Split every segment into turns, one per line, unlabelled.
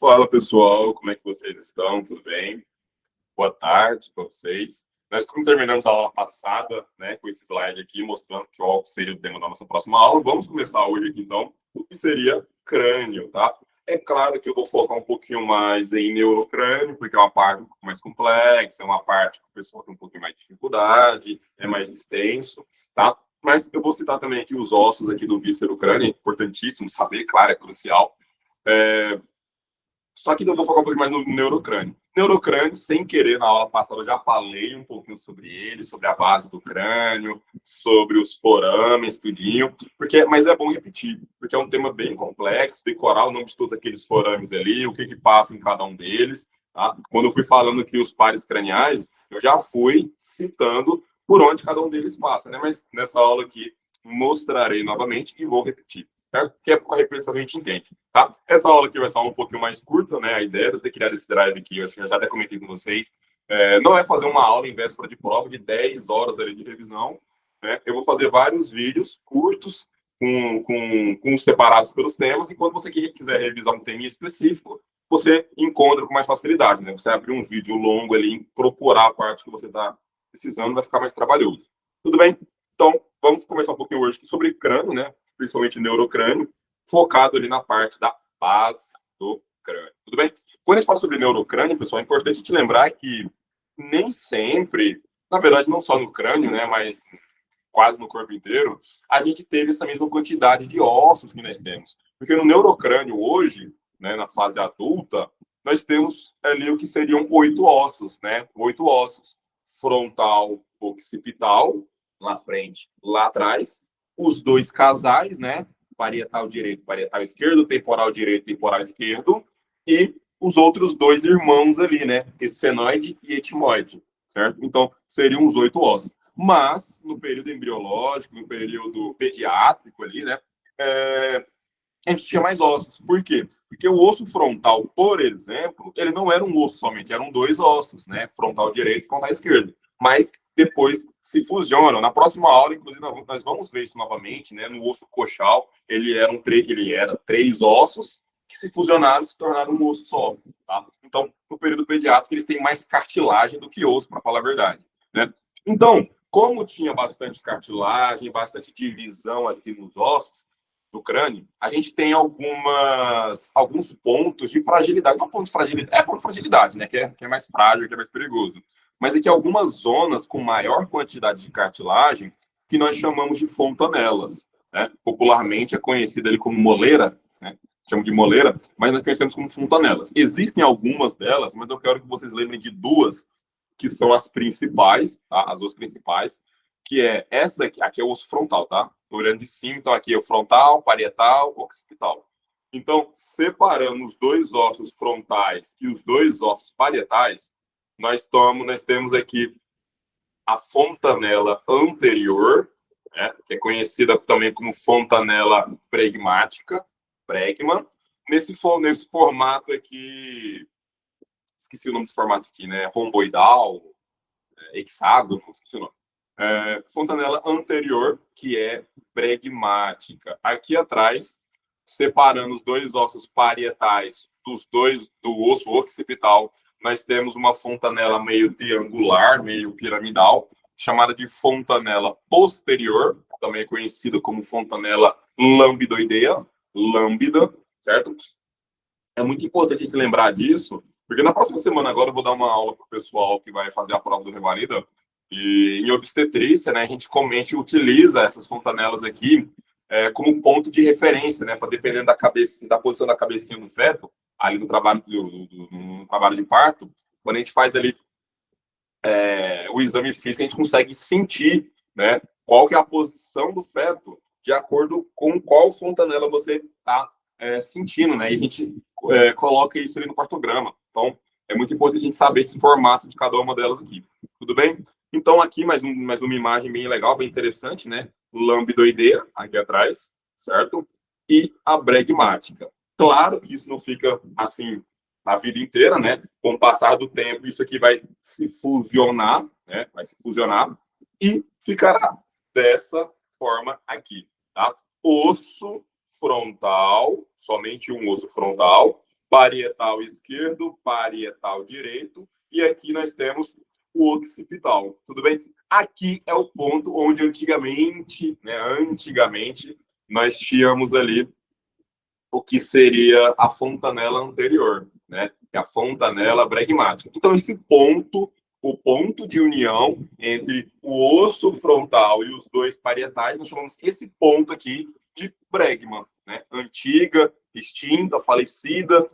Fala, pessoal, como é que vocês estão? Tudo bem? Boa tarde para vocês. Nós, como terminamos a aula passada, né, com esse slide aqui, mostrando que o álcool seria o tema da nossa próxima aula, vamos começar hoje aqui, então, o que seria crânio, tá? É claro que eu vou focar um pouquinho mais em neurocrânio, porque é uma parte um pouco mais complexa, é uma parte que o pessoal tem um pouquinho mais de dificuldade, é mais extenso, tá? Mas eu vou citar também aqui os ossos aqui do víscero-crânio, é importantíssimo saber, claro, é crucial. Só que eu vou focar um pouco mais no neurocrânio. Neurocrânio, sem querer, na aula passada eu já falei um pouquinho sobre ele, sobre a base do crânio, sobre os forames, tudinho, mas é bom repetir, porque é um tema bem complexo, decorar o nome de todos aqueles forames ali, o que que passa em cada um deles, tá? Quando eu fui falando aqui os pares craniais, eu já fui citando por onde cada um deles passa, né? Mas nessa aula aqui mostrarei novamente e vou repetir, certo? Que é com a repetição que a gente entende. Tá? Essa aula aqui vai ser um pouquinho mais curta, né? A ideia de eu ter criado esse drive aqui, eu acho que eu já até comentei com vocês, não é fazer uma aula em véspera de prova de 10 horas ali de revisão, né? Eu vou fazer vários vídeos curtos, com separados pelos temas, e quando você quiser revisar um tema específico, você encontra com mais facilidade, né? Você abrir um vídeo longo ali, procurar a parte que você está precisando, vai ficar mais trabalhoso. Tudo bem? Então, vamos começar um pouquinho hoje sobre crânio, né? Principalmente neurocrânio, focado ali na parte da base do crânio. Tudo bem? Quando a gente fala sobre neurocrânio, pessoal, é importante te lembrar que nem sempre, na verdade, não só no crânio, né, mas quase no corpo inteiro, a gente teve essa mesma quantidade de ossos que nós temos. Porque no neurocrânio hoje, né, na fase adulta, nós temos ali o que seriam 8 ossos, né? 8 ossos. Frontal, occipital, lá frente, lá atrás. Os dois casais, né? Parietal direito, parietal esquerdo, temporal direito, temporal esquerdo, e os outros dois irmãos ali, né? Esfenoide e etimoide, certo? Então, seriam os 8 ossos. Mas, no período embriológico, no período pediátrico ali, né? A gente tinha mais ossos. Por quê? Porque o osso frontal, por exemplo, ele não era um osso somente, eram 2 ossos, né? Frontal direito e frontal esquerdo. Mas depois se fusionam. Na próxima aula, inclusive, nós vamos ver isso novamente, né? No osso coxal, ele era 3 ossos que se fusionaram e se tornaram um osso só. Tá? Então, no período pediátrico, eles têm mais cartilagem do que osso, para falar a verdade. Né? Então, como tinha bastante cartilagem, bastante divisão aqui nos ossos do crânio, a gente tem alguns pontos de fragilidade. Não ponto de fragilidade, ponto de fragilidade, né? Que é mais frágil, que é mais perigoso. Mas aqui algumas zonas com maior quantidade de cartilagem que nós chamamos de fontanelas. Né? Popularmente é conhecida ali como moleira, né? Chamo de moleira, mas nós conhecemos como fontanelas. Existem algumas delas, mas eu quero que vocês lembrem de duas que são as principais, tá? As duas principais, que é essa aqui é o osso frontal, tá? Tô olhando de cima, então aqui é o frontal, parietal, occipital. Então, separando os dois ossos frontais e os dois ossos parietais, nós temos aqui a fontanela anterior, né, que é conhecida também como fontanela pregmática, pregma, nesse formato aqui, esqueci o nome desse formato aqui, né? Romboidal, hexágono, esqueci o nome. Fontanela anterior, que é pregmática. Aqui atrás, separando os dois ossos parietais do osso occipital, nós temos uma fontanela meio triangular, meio piramidal, chamada de fontanela posterior, também conhecida como fontanela lambidoidea, lambda, certo? É muito importante a gente lembrar disso, porque na próxima semana agora eu vou dar uma aula para o pessoal que vai fazer a prova do Revalida, e em obstetrícia, né, a gente utiliza essas fontanelas aqui como ponto de referência, né, para dependendo da posição da cabecinha do feto, ali no trabalho, no trabalho de parto, quando a gente faz ali o exame físico, a gente consegue sentir, né, qual que é a posição do feto de acordo com qual fontanela você está sentindo, né, e a gente coloca isso ali no partograma. Então, é muito importante a gente saber esse formato de cada uma delas aqui. Tudo bem? Então, aqui mais uma imagem bem legal, bem interessante, né? Lambidoidea, aqui atrás, certo? E a bregmática. Claro que isso não fica assim a vida inteira, né? Com o passar do tempo, isso aqui vai se fusionar, né? Vai se fusionar e ficará dessa forma aqui, tá? Osso frontal, somente um osso frontal, parietal esquerdo, parietal direito, e aqui nós temos o occipital, tudo bem? Aqui é o ponto onde antigamente, nós tínhamos ali o que seria a fontanela anterior, né? A fontanela bregmática. Então, esse ponto, o ponto de união entre o osso frontal e os dois parietais, nós chamamos esse ponto aqui de bregma, né? Antiga, extinta, falecida,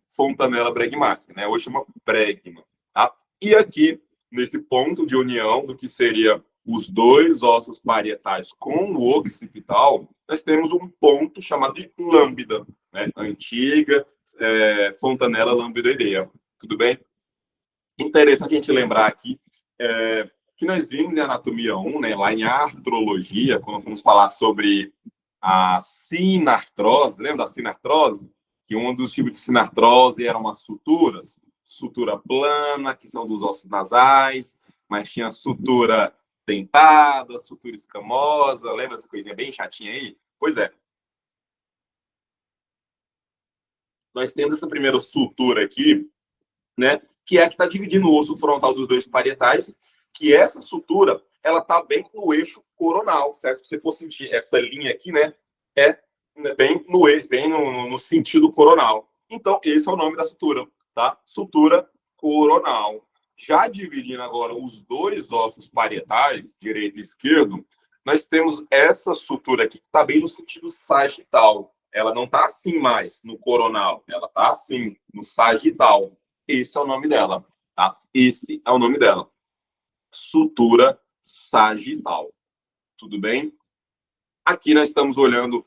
fontanela bregmática, né? Hoje chama bregma, tá? E aqui, nesse ponto de união do que seria os dois ossos parietais com o occipital, nós temos um ponto chamado de lambda, né? Antiga fontanela lambidoidea. Tudo bem? Interessante a gente lembrar aqui que nós vimos em Anatomia 1, né, lá em Artrologia, quando fomos falar sobre a sinartrose, lembra da sinartrose? Que um dos tipos de sinartrose eram as suturas, sutura plana, que são dos ossos nasais, mas tinha sutura dentada, sutura escamosa, lembra essa coisinha bem chatinha aí? Pois é. Nós temos essa primeira sutura aqui, né, que é a que está dividindo o osso frontal dos dois parietais, que essa sutura, ela está bem no eixo coronal, certo? Se você for sentir essa linha aqui, né, é bem no sentido coronal. Então, esse é o nome da sutura, tá? Sutura coronal. Já dividindo agora os dois ossos parietais, direito e esquerdo, nós temos essa sutura aqui que está bem no sentido sagital. Ela não está assim mais no coronal, ela está assim no sagital. Esse é o nome dela, tá? Esse é o nome dela. Sutura sagital. Tudo bem? Aqui nós estamos olhando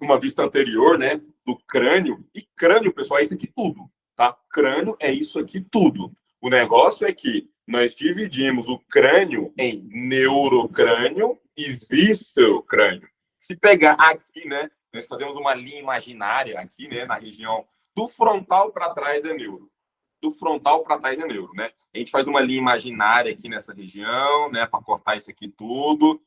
uma vista anterior, né, do crânio. E crânio, pessoal, é isso aqui tudo, tá? Crânio é isso aqui tudo. O negócio é que nós dividimos o crânio em neurocrânio e viscerocrânio. Se pegar aqui, né, nós fazemos uma linha imaginária aqui, né, na região do frontal para trás é neuro. Do frontal para trás é neuro, né? A gente faz uma linha imaginária aqui nessa região, né, para cortar isso aqui tudo.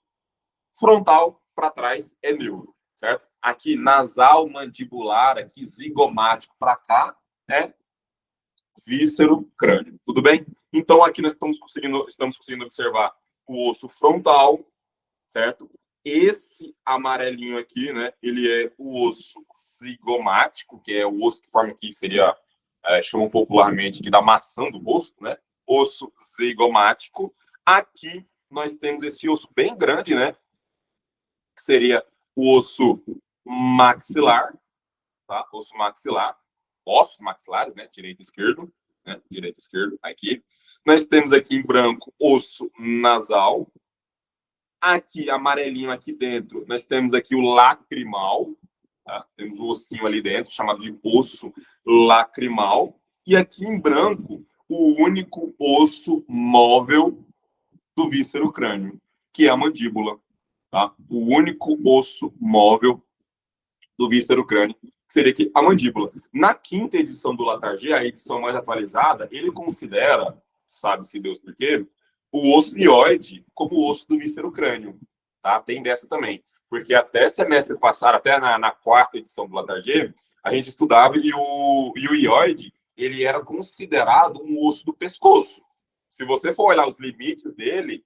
Frontal para trás é neuro, certo? Aqui nasal, mandibular, aqui zigomático para cá é víscero, crânio. Tudo bem? Então aqui nós estamos conseguindo observar o osso frontal, certo? Esse amarelinho aqui, né, ele é o osso zigomático, que é o osso que forma aqui, seria, chamam popularmente aqui da maçã do rosto, né? Osso zigomático. Aqui nós temos esse osso bem grande, né? Que seria o osso maxilar, tá? Osso maxilar. Ossos maxilares, né? Direito e esquerdo, né? Direito e esquerdo, aqui. Nós temos aqui em branco osso nasal. Aqui, amarelinho aqui dentro, nós temos aqui o lacrimal, tá? Temos o ossinho ali dentro, chamado de osso lacrimal. E aqui em branco, o único osso móvel do víscero-crânio, que é a mandíbula, tá? O único osso móvel do víscero-crânio, que seria aqui a mandíbula. Na quinta edição do Latarjet, a edição mais atualizada, ele considera, sabe-se Deus por quê, o osso hioide como o osso do víscero-crânio, tá? Tem dessa também. Porque até semestre passado, até na quarta edição do Latarjet, a gente estudava e o hioide, ele era considerado um osso do pescoço. Se você for olhar os limites dele,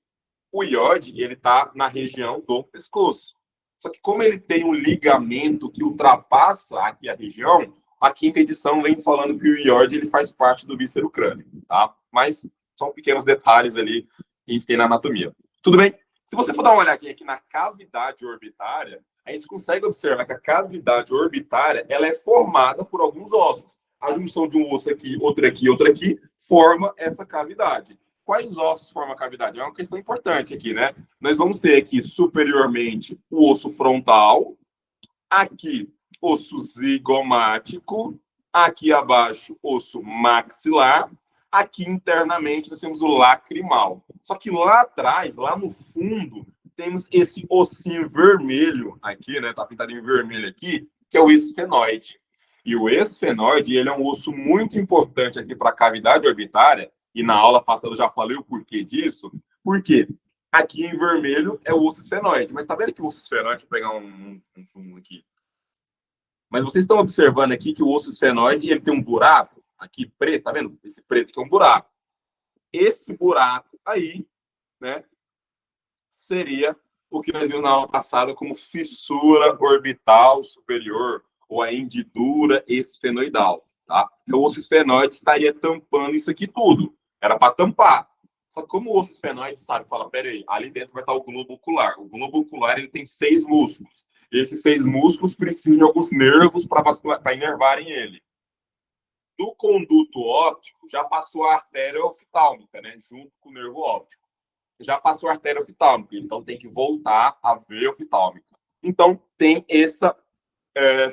o hioide, ele tá na região do pescoço. Só que como ele tem um ligamento que ultrapassa aqui a região, a quinta edição vem falando que o hioide, ele faz parte do víscero-crânio, tá? Mas são pequenos detalhes ali que a gente tem na anatomia. Tudo bem? Se você for dar uma olhadinha aqui na cavidade orbitária, a gente consegue observar que a cavidade orbitária, ela é formada por alguns ossos. A junção de um osso aqui, outro aqui, forma essa cavidade. Quais ossos formam a cavidade? É uma questão importante aqui, né? Nós vamos ter aqui superiormente o osso frontal, aqui osso zigomático, aqui abaixo osso maxilar, aqui internamente nós temos o lacrimal. Só que lá atrás, lá no fundo, temos esse ossinho vermelho aqui, né? Tá pintadinho vermelho aqui, que é o esfenoide. E o esfenoide, ele é um osso muito importante aqui para a cavidade orbitária, e na aula passada eu já falei o porquê disso, porque Aqui em vermelho é o osso esfenoide. Mas tá vendo que o osso esfenoide, deixa eu pegar um zoom aqui. Mas vocês estão observando aqui que o osso esfenoide ele tem um buraco aqui preto, tá vendo? Esse preto aqui é um buraco. Esse buraco aí, né, seria o que nós vimos na aula passada como fissura orbital superior ou a hendidura esfenoidal, tá? O osso esfenoide estaria tampando isso aqui tudo. Era para tampar. Só que como o osso esfenoide sabe, fala, peraí, ali dentro vai estar o globo ocular. O globo ocular ele tem 6 músculos. E esses 6 músculos precisam de alguns nervos para inervarem ele. Do conduto óptico já passou a artéria oftálmica, né? Junto com o nervo óptico. Já passou a artéria oftálmica, então tem que voltar a veia oftálmica. Então tem essa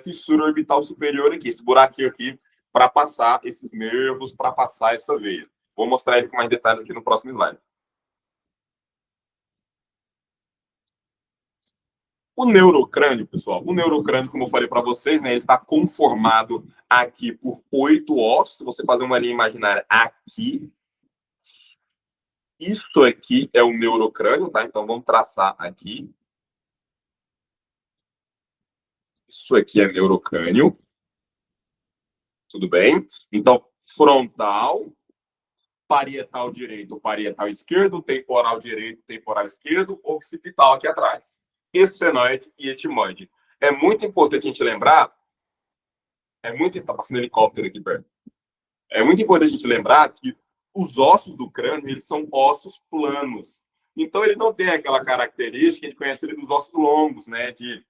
fissura orbital superior aqui, esse buraquinho aqui, para passar esses nervos, para passar essa veia. Vou mostrar ele com mais detalhes aqui no próximo slide. O neurocrânio, pessoal, o neurocrânio, como eu falei para vocês, né, ele está conformado aqui por 8 ossos. Se você fazer uma linha imaginária aqui, isso aqui é o neurocrânio, tá? Então vamos traçar aqui. Isso aqui é neurocrânio. Tudo bem? Então, frontal, parietal direito, parietal esquerdo, temporal direito, temporal esquerdo, occipital aqui atrás. Esfenoide e etimoide. É muito importante a gente lembrar. Tá passando helicóptero aqui perto. É muito importante a gente lembrar que os ossos do crânio, eles são ossos planos. Então, ele não tem aquela característica que a gente conhece dos ossos longos, né? De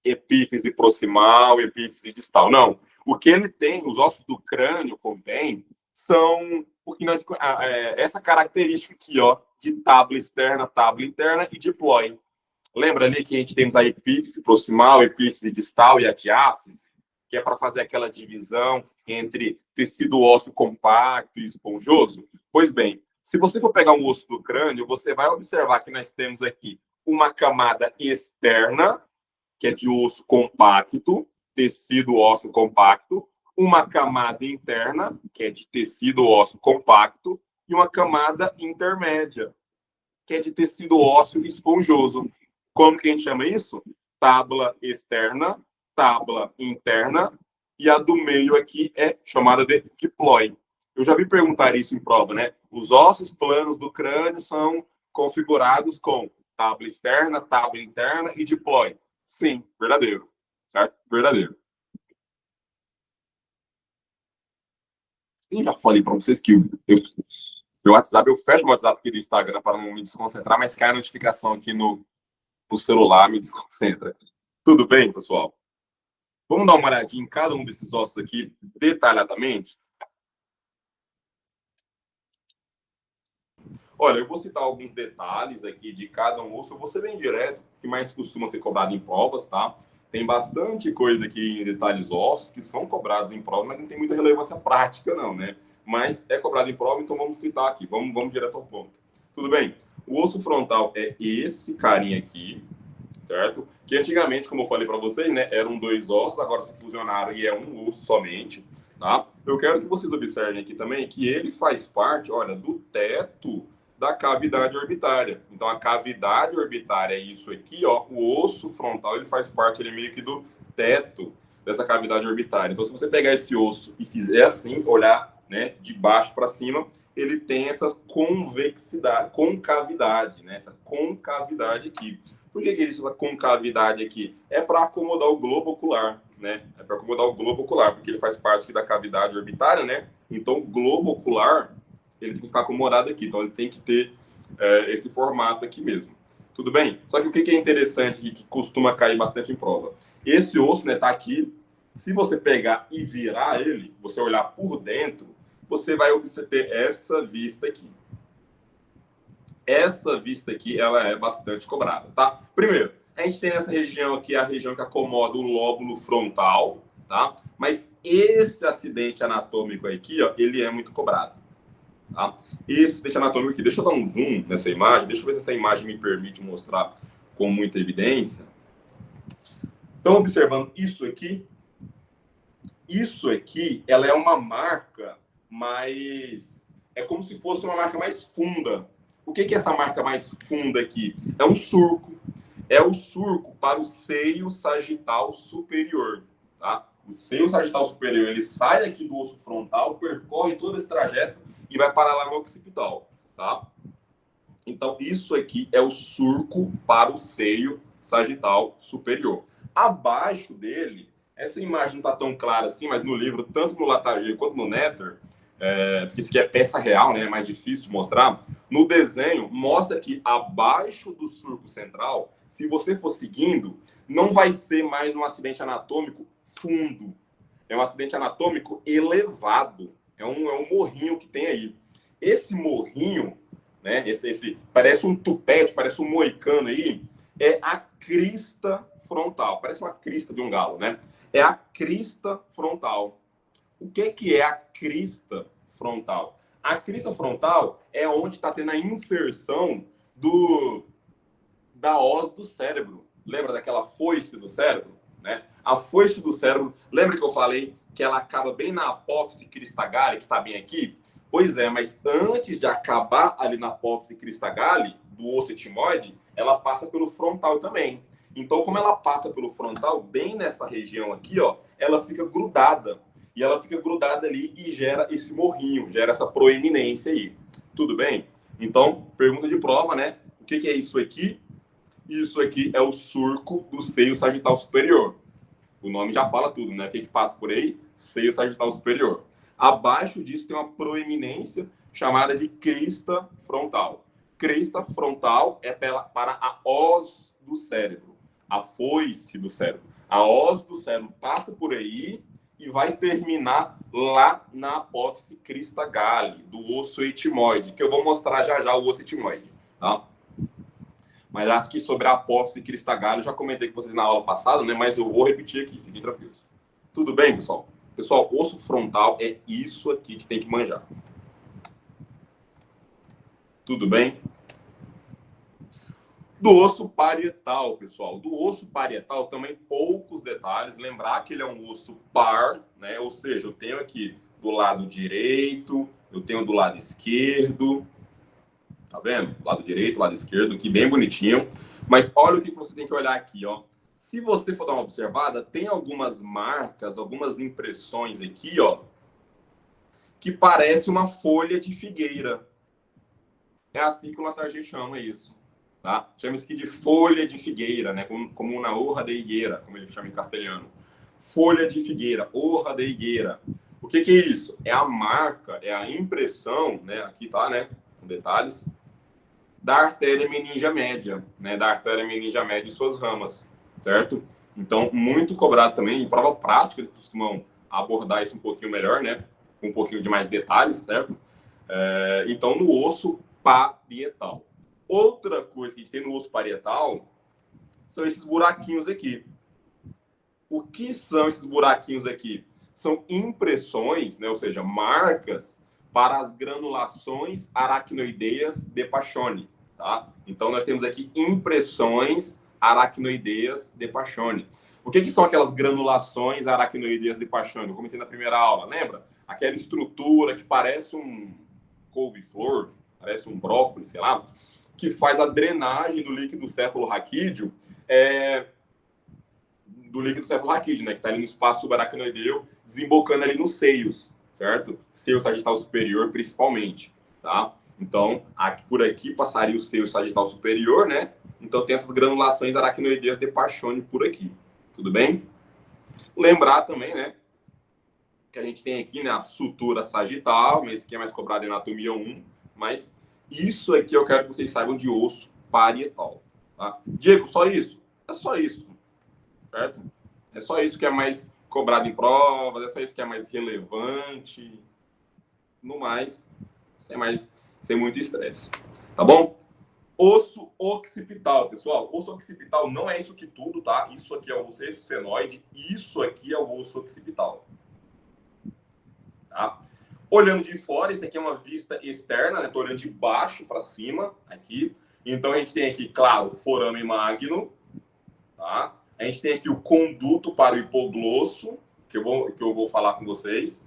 epífise proximal, epífise distal. Não. O que ele tem, os ossos do crânio contém, são porque nós, essa característica aqui, ó, de tábua externa, tábua interna e diploide. Lembra ali que a gente temos a epífise proximal, epífise distal e a diáfise, que é para fazer aquela divisão entre tecido ósseo compacto e esponjoso? Pois bem, se você for pegar um osso do crânio, você vai observar que nós temos aqui uma camada externa, que é de osso compacto, tecido ósseo compacto, uma camada interna, que é de tecido ósseo compacto, e uma camada intermédia, que é de tecido ósseo esponjoso. Como que a gente chama isso? Tábua externa, tábua interna, e a do meio aqui é chamada de diploide. Eu já vi perguntar isso em prova, né? Os ossos planos do crânio são configurados com tábua externa, tábua interna e diploide. Sim, verdadeiro. Certo? Verdadeiro. Eu já falei para vocês que meu WhatsApp, eu fecho o WhatsApp aqui do Instagram para não me desconcentrar, mas cai a notificação aqui no celular, me desconcentra. Tudo bem, pessoal? Vamos dar uma olhadinha em cada um desses ossos aqui detalhadamente? Olha, eu vou citar alguns detalhes aqui de cada um osso. Eu vou ser bem direto, que mais costuma ser cobrado em provas, tá? Tem bastante coisa aqui em detalhes ossos que são cobrados em prova, mas não tem muita relevância prática, não, né? Mas é cobrado em prova, então vamos citar aqui. Vamos direto ao ponto. Tudo bem? O osso frontal é esse carinha aqui, certo? Que antigamente, como eu falei para vocês, né, eram 2 ossos, agora se fusionaram e é um osso somente, tá? Eu quero que vocês observem aqui também que ele faz parte, olha, do teto da cavidade orbitária. Então, a cavidade orbitária é isso aqui, ó. O osso frontal, ele faz parte, ele meio que do teto dessa cavidade orbitária. Então, se você pegar esse osso e fizer assim, olhar, né, de baixo para cima, ele tem essa convexidade, concavidade, né? Essa concavidade aqui. Por que existe essa concavidade aqui? É para acomodar o globo ocular, né? É para acomodar o globo ocular, porque ele faz parte aqui da cavidade orbitária, né? Então, o globo ocular, ele tem que ficar acomodado aqui. Então, ele tem que ter esse formato aqui mesmo. Tudo bem? Só que o que é interessante e que costuma cair bastante em prova? Esse osso, né, tá aqui. Se você pegar e virar ele, você olhar por dentro, você vai ter essa vista aqui. Essa vista aqui, ela é bastante cobrada, tá? Primeiro, a gente tem essa região aqui, a região que acomoda o lóbulo frontal, tá? Mas esse acidente anatômico aqui, ó, ele é muito cobrado, tá? Esse acidente anatômico aqui, deixa eu dar um zoom nessa imagem, deixa eu ver se essa imagem me permite mostrar com muita evidência. Estão observando isso aqui? Isso aqui, ela é uma marca mais... É como se fosse uma marca mais funda. O que é essa marca mais funda aqui? É um surco. É o surco para o seio sagital superior, tá? O seio sagital superior, ele sai aqui do osso frontal, percorre todo esse trajeto e vai parar lá no occipital, tá? Então, isso aqui é o surco para o seio sagital superior. Abaixo dele, essa imagem não está tão clara assim, mas no livro, tanto no Latagê quanto no Netter, porque isso aqui é peça real, né, é mais difícil de mostrar, no desenho, mostra que abaixo do surco central, se você for seguindo, não vai ser mais um acidente anatômico fundo. É um acidente anatômico elevado. É um morrinho que tem aí. Esse morrinho, né, esse parece um tupete, parece um moicano aí, é a crista frontal. Parece uma crista de um galo, né? É a crista frontal. O que é a crista frontal? A crista frontal é onde está tendo a inserção da ós do cérebro. Lembra daquela foice do cérebro? Né? A foice do cérebro, lembra que eu falei que ela acaba bem na apófise crista galli, que está bem aqui? Pois é, mas antes de acabar ali na apófise crista galli, do osso etimoide, ela passa pelo frontal também. Então, como ela passa pelo frontal, bem nessa região aqui, ó, ela fica grudada. E ela fica grudada ali e gera esse morrinho, gera essa proeminência aí. Tudo bem? Então, pergunta de prova, né? O que é isso aqui? Isso aqui é o surco do seio sagital superior. O nome já fala tudo, né? O que passa por aí? Seio sagital superior. Abaixo disso tem uma proeminência chamada de crista frontal. Crista frontal é para a ós do cérebro, a foice do cérebro. A ós do cérebro passa por aí e vai terminar lá na apófise crista galli, do osso etimoide, que eu vou mostrar já já o osso etimoide, tá? Mas acho que sobre a apófise crista galli eu já comentei com vocês na aula passada, né? Mas eu vou repetir aqui, fiquem tranquilos. Tudo bem, pessoal? Pessoal, osso frontal é isso aqui que tem que manjar. Tudo bem? Do osso parietal, pessoal. Do osso parietal também poucos detalhes. Lembrar que ele é um osso par, né? Ou seja, eu tenho aqui do lado direito, eu tenho do lado esquerdo. Tá vendo? Lado direito, lado esquerdo, aqui bem bonitinho. Mas olha o que você tem que olhar aqui, ó. Se você for dar uma observada, tem algumas marcas, algumas impressões aqui, ó, que parece uma folha de figueira. É assim que o Latagê chama isso. Tá? Chama isso aqui de folha de figueira, né? Como na hoja de higuera, como ele chama em castelhano. Folha de figueira, hoja de higuera. O que é isso? É a marca, é a impressão, né? Aqui tá, né? Com detalhes, da artéria meningia média, né? Da artéria meningia média e suas ramas, certo? Então, muito cobrado também. Em prova prática, eles costumam abordar isso um pouquinho melhor, né? Com um pouquinho de mais detalhes, certo? Então, no osso parietal. Outra coisa que a gente tem no osso parietal são esses buraquinhos aqui. O que são esses buraquinhos aqui? São impressões, né? Ou seja, marcas para as granulações aracnoideias de Paccioni, tá? Então, nós temos aqui impressões aracnoideias de Paccioni. O que são aquelas granulações aracnoideias de Paccioni? Eu comentei na primeira aula, lembra? Aquela estrutura que parece um couve-flor, parece um brócolis, sei lá, que faz a drenagem do líquido cefalorraquídeo, né, que está ali no espaço subaracnoideu, desembocando ali nos seios, certo? Seio sagital superior, principalmente, tá? Então, por aqui passaria o seio sagital superior, né? Então, tem essas granulações aracnoideias de Paccioni por aqui, tudo bem? Lembrar também, né, que a gente tem aqui, né, a sutura sagital, mas esse aqui é mais cobrado em anatomia 1, mas isso aqui eu quero que vocês saibam de osso parietal, tá? Diego, só isso? É só isso, certo? É só isso que é mais cobrado em provas, é só isso que é mais relevante. No mais, sem muito estresse, tá bom? Osso occipital, pessoal. Osso occipital não é isso aqui tudo, tá? Isso aqui é o osso esfenoide, isso aqui é o osso occipital. Tá? Olhando de fora, isso aqui é uma vista externa, né? Tô olhando de baixo para cima, aqui. Então, a gente tem aqui, claro, o forame magno, tá? A gente tem aqui o conduto para o hipoglosso, que eu vou falar com vocês.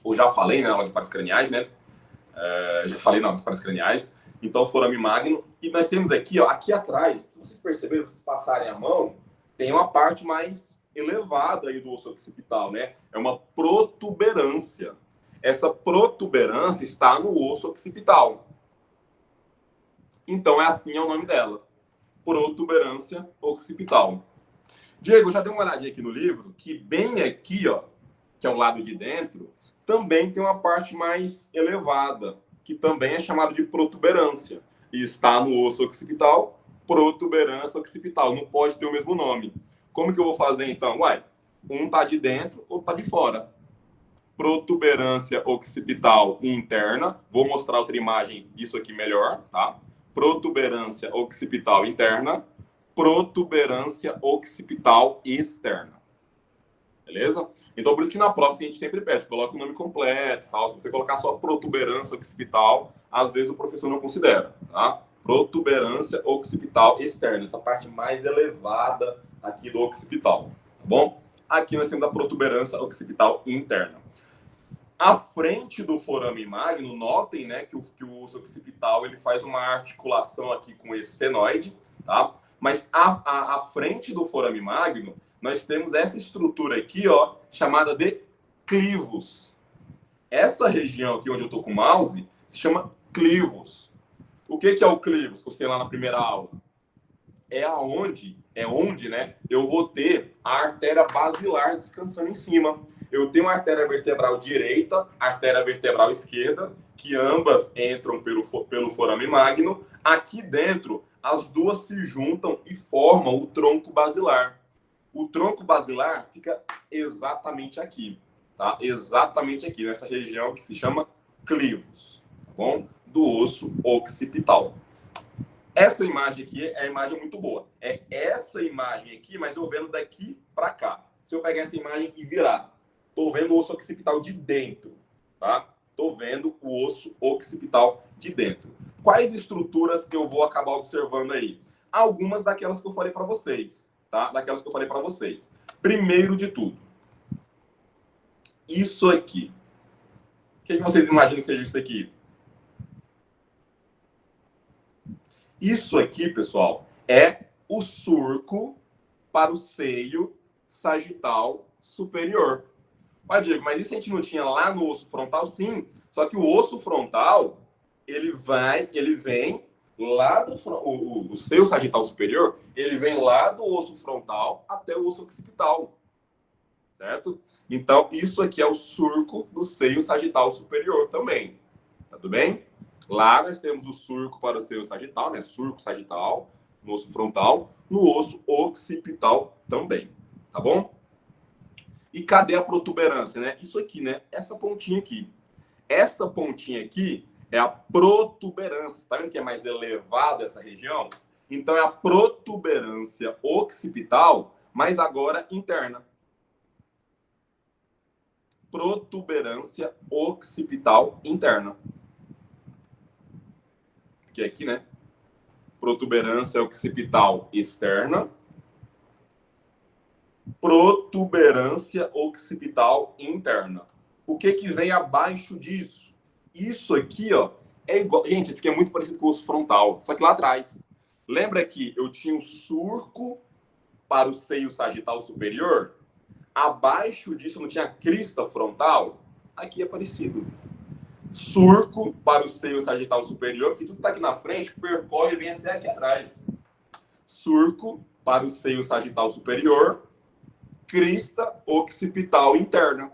Ou já falei na aula de pares craniais, né? Já falei na aula de pares craniais. Então, forame magno. E nós temos aqui, ó, aqui atrás, se vocês perceberem, se vocês passarem a mão, tem uma parte mais elevada aí do osso occipital, né? É uma protuberância. Essa protuberância está no osso occipital. Então, assim é o nome dela. Protuberância occipital. Diego, já dei uma olhadinha aqui no livro, que bem aqui, ó, que é o lado de dentro, também tem uma parte mais elevada, que também é chamado de protuberância. E está no osso occipital, protuberância occipital. Não pode ter o mesmo nome. Como que eu vou fazer, então? Uai, um tá de dentro, outro tá de fora. Protuberância occipital interna. Vou mostrar outra imagem disso aqui melhor, tá? Protuberância occipital interna. Protuberância occipital externa. Beleza? Então, por isso que na prova a gente sempre pede, coloca o nome completo e tal. Se você colocar só protuberância occipital, às vezes o professor não considera, tá? Protuberância occipital externa, essa parte mais elevada aqui do occipital, tá bom? Aqui nós temos a protuberância occipital interna. À frente do forame magno, notem, né, que o osso occipital ele faz uma articulação aqui com o esfenoide, tá? Mas à frente do forame magno, nós temos essa estrutura aqui, ó, chamada de clivos. Essa região aqui onde eu estou com o mouse se chama clivos. O que é o clivos que eu sei lá na primeira aula? É onde, né, eu vou ter a artéria basilar descansando em cima. Eu tenho a artéria vertebral direita, a artéria vertebral esquerda, que ambas entram pelo forame magno. Aqui dentro, as duas se juntam e formam o tronco basilar. O tronco basilar fica exatamente aqui, tá? Exatamente aqui, nessa região que se chama clivos, tá bom? Do osso occipital. Essa imagem aqui é a imagem muito boa. É essa imagem aqui, mas eu vendo daqui para cá. Se eu pegar essa imagem e virar, tô vendo o osso occipital de dentro, tá? Tô vendo o osso occipital de dentro. Quais estruturas que eu vou acabar observando aí? Algumas daquelas que eu falei para vocês. Tá? Daquelas que eu falei para vocês. Primeiro de tudo, isso aqui. O que vocês imaginam que seja isso aqui? Isso aqui, pessoal, é o surco para o seio sagital superior. Mas, Diego, mas isso a gente não tinha lá no osso frontal? Sim. Só que o osso frontal, ele vem lá do o seio sagital superior, ele vem lá do osso frontal até o osso occipital, certo? Então, isso aqui é o surco do seio sagital superior também, tá tudo bem? Lá nós temos o surco para o seio sagital, né? Surco sagital, no osso frontal, no osso occipital também, tá bom? E cadê a protuberância, né? Isso aqui, né? Essa pontinha aqui. Essa pontinha aqui é a protuberância. Tá vendo que é mais elevada essa região? Então, é a protuberância occipital, mas agora interna. Protuberância occipital interna. Que é aqui, né? Protuberância occipital externa. Protuberância occipital interna. O que vem abaixo disso? Isso aqui, ó, é igual... Gente, isso aqui é muito parecido com o osso frontal, só que lá atrás. Lembra que eu tinha um surco para o seio sagital superior? Abaixo disso não tinha crista frontal? Aqui é parecido. Surco para o seio sagital superior, que tudo está aqui na frente, percorre e vem até aqui atrás. Surco para o seio sagital superior, crista occipital interna,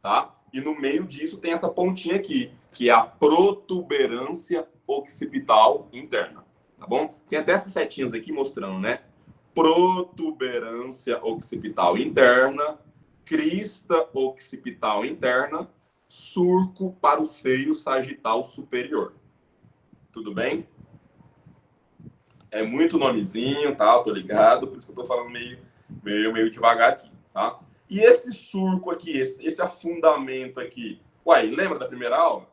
tá? E no meio disso tem essa pontinha aqui, que é a protuberância occipital interna, tá bom? Tem até essas setinhas aqui mostrando, né? Protuberância occipital interna, crista occipital interna, surco para o seio sagital superior. Tudo bem? É muito nomezinho, tá? Eu tô ligado, por isso que eu tô falando meio devagar aqui, tá? E esse surco aqui, esse afundamento aqui, uai, lembra da primeira aula?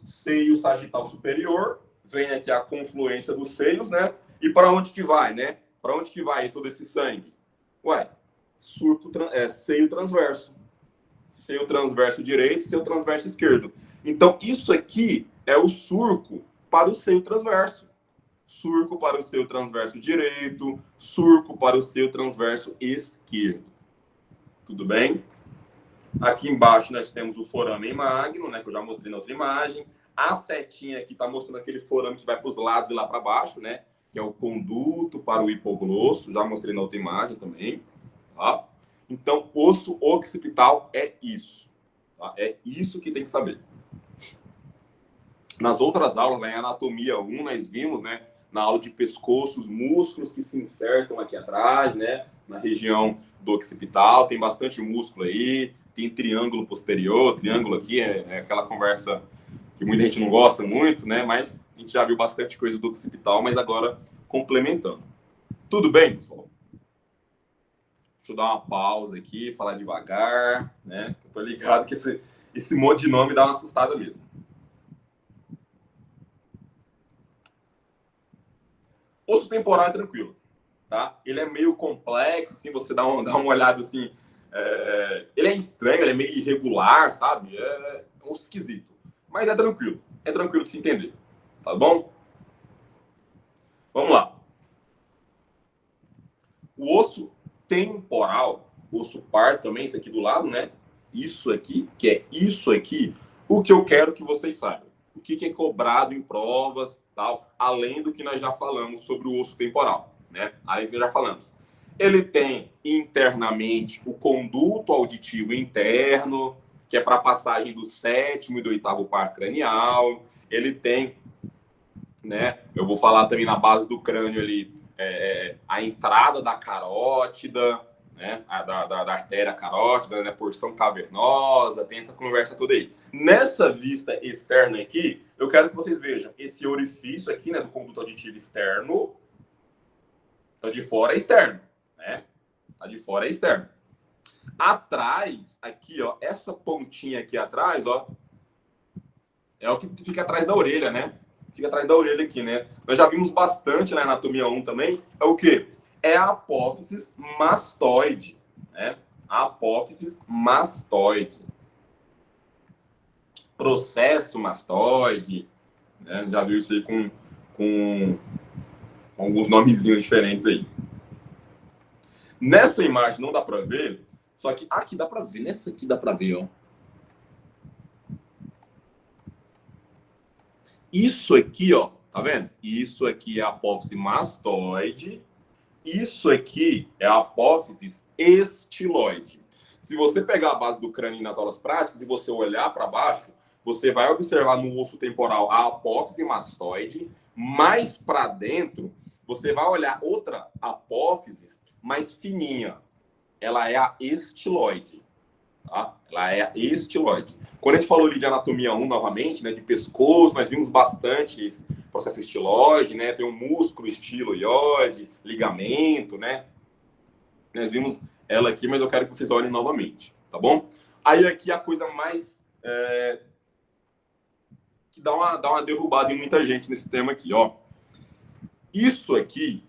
Seio sagital superior, vem aqui a confluência dos seios, né? E para onde que vai, né? Para onde que vai todo esse sangue? Uai, seio transverso. Seio transverso direito, seio transverso esquerdo. Então, isso aqui é o surco para o seio transverso. Surco para o seio transverso direito, surco para o seio transverso esquerdo. Tudo bem? Aqui embaixo nós temos o foramen magno, né, que eu já mostrei na outra imagem. A setinha aqui está mostrando aquele forame que vai para os lados e lá para baixo, né, que é o conduto para o hipoglosso. Já mostrei na outra imagem também. Tá? Então, osso occipital é isso. Tá? É isso que tem que saber. Nas outras aulas, né, em anatomia 1, nós vimos, né, na aula de pescoço, os músculos que se insertam aqui atrás, né, na região do occipital. Tem bastante músculo aí. Tem triângulo posterior. Triângulo aqui é aquela conversa que muita gente não gosta muito, né, mas a gente já viu bastante coisa do occipital, mas agora complementando. Tudo bem, pessoal? Deixa eu dar uma pausa aqui, falar devagar, né? Eu tô ligado que esse monte de nome dá uma assustada mesmo. Osso temporal é tranquilo, tá? Ele é meio complexo, assim, você dá uma olhada assim. Ele é estranho, ele é meio irregular, sabe? É um esquisito. Mas é tranquilo de se entender, tá bom? Vamos lá. O osso temporal, osso par também, esse aqui do lado, né? Isso aqui, que é isso aqui, o que eu quero que vocês saibam. O que é cobrado em provas, tal, além do que nós já falamos sobre o osso temporal, né? Além do que já falamos. Ele tem internamente o conduto auditivo interno, que é para a passagem do 7º e do 8º par cranial. Ele tem, né? Eu vou falar também na base do crânio ali, a entrada da carótida, né? Da artéria carótida, né? Porção cavernosa, tem essa conversa toda aí. Nessa vista externa aqui, eu quero que vocês vejam esse orifício aqui, né? Do conduto auditivo externo. Tá de fora é externo, né? Tá de fora é externo. Atrás, aqui, ó, essa pontinha aqui atrás, ó, é o que fica atrás da orelha, né? Fica atrás da orelha aqui, né? Nós já vimos bastante na anatomia 1 também. É o quê? É a apófise mastoide, né? A apófise mastoide. Processo mastoide, né? Já viu isso aí com alguns nomezinhos diferentes aí. Nessa imagem não dá para ver, só que aqui dá para ver, nessa aqui dá para ver, ó. Isso aqui, ó, tá vendo? Isso aqui é a apófise mastoide. Isso aqui é a apófise estiloide. Se você pegar a base do crânio nas aulas práticas e você olhar para baixo, você vai observar no osso temporal a apófise mastoide. Mais para dentro, você vai olhar outra apófise mais fininha. Ela é a estiloide. Tá? Ela é a estiloide. Quando a gente falou ali de anatomia 1 novamente, né, de pescoço, nós vimos bastante esse processo estiloide, né? Tem um músculo estiloide, ligamento, né? Nós vimos ela aqui, mas eu quero que vocês olhem novamente, tá bom? Aí aqui a coisa mais que dá uma derrubada em muita gente nesse tema aqui, ó. Isso aqui,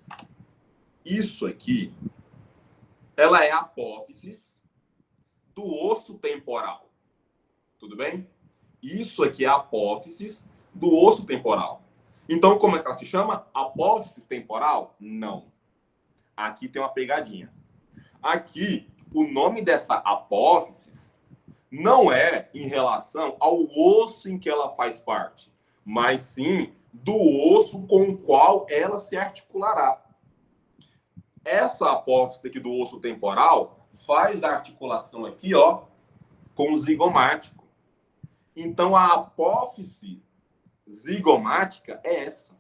ela é a apófise do osso temporal. Tudo bem? Isso aqui é a apófise do osso temporal. Então, como é que ela se chama? Apófise temporal? Não. Aqui tem uma pegadinha. Aqui, o nome dessa apófise não é em relação ao osso em que ela faz parte, mas sim do osso com o qual ela se articulará. Essa apófise aqui do osso temporal faz a articulação aqui, ó, com o zigomático. Então, a apófise zigomática é essa.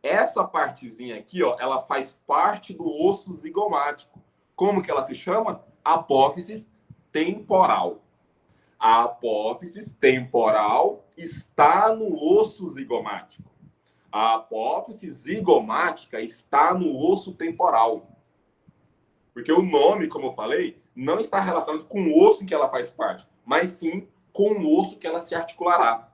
Essa partezinha aqui, ó, ela faz parte do osso zigomático. Como que ela se chama? Apófise temporal. A apófise temporal está no osso zigomático. A apófise zigomática está no osso temporal. Porque o nome, como eu falei, não está relacionado com o osso em que ela faz parte, mas sim com o osso que ela se articulará,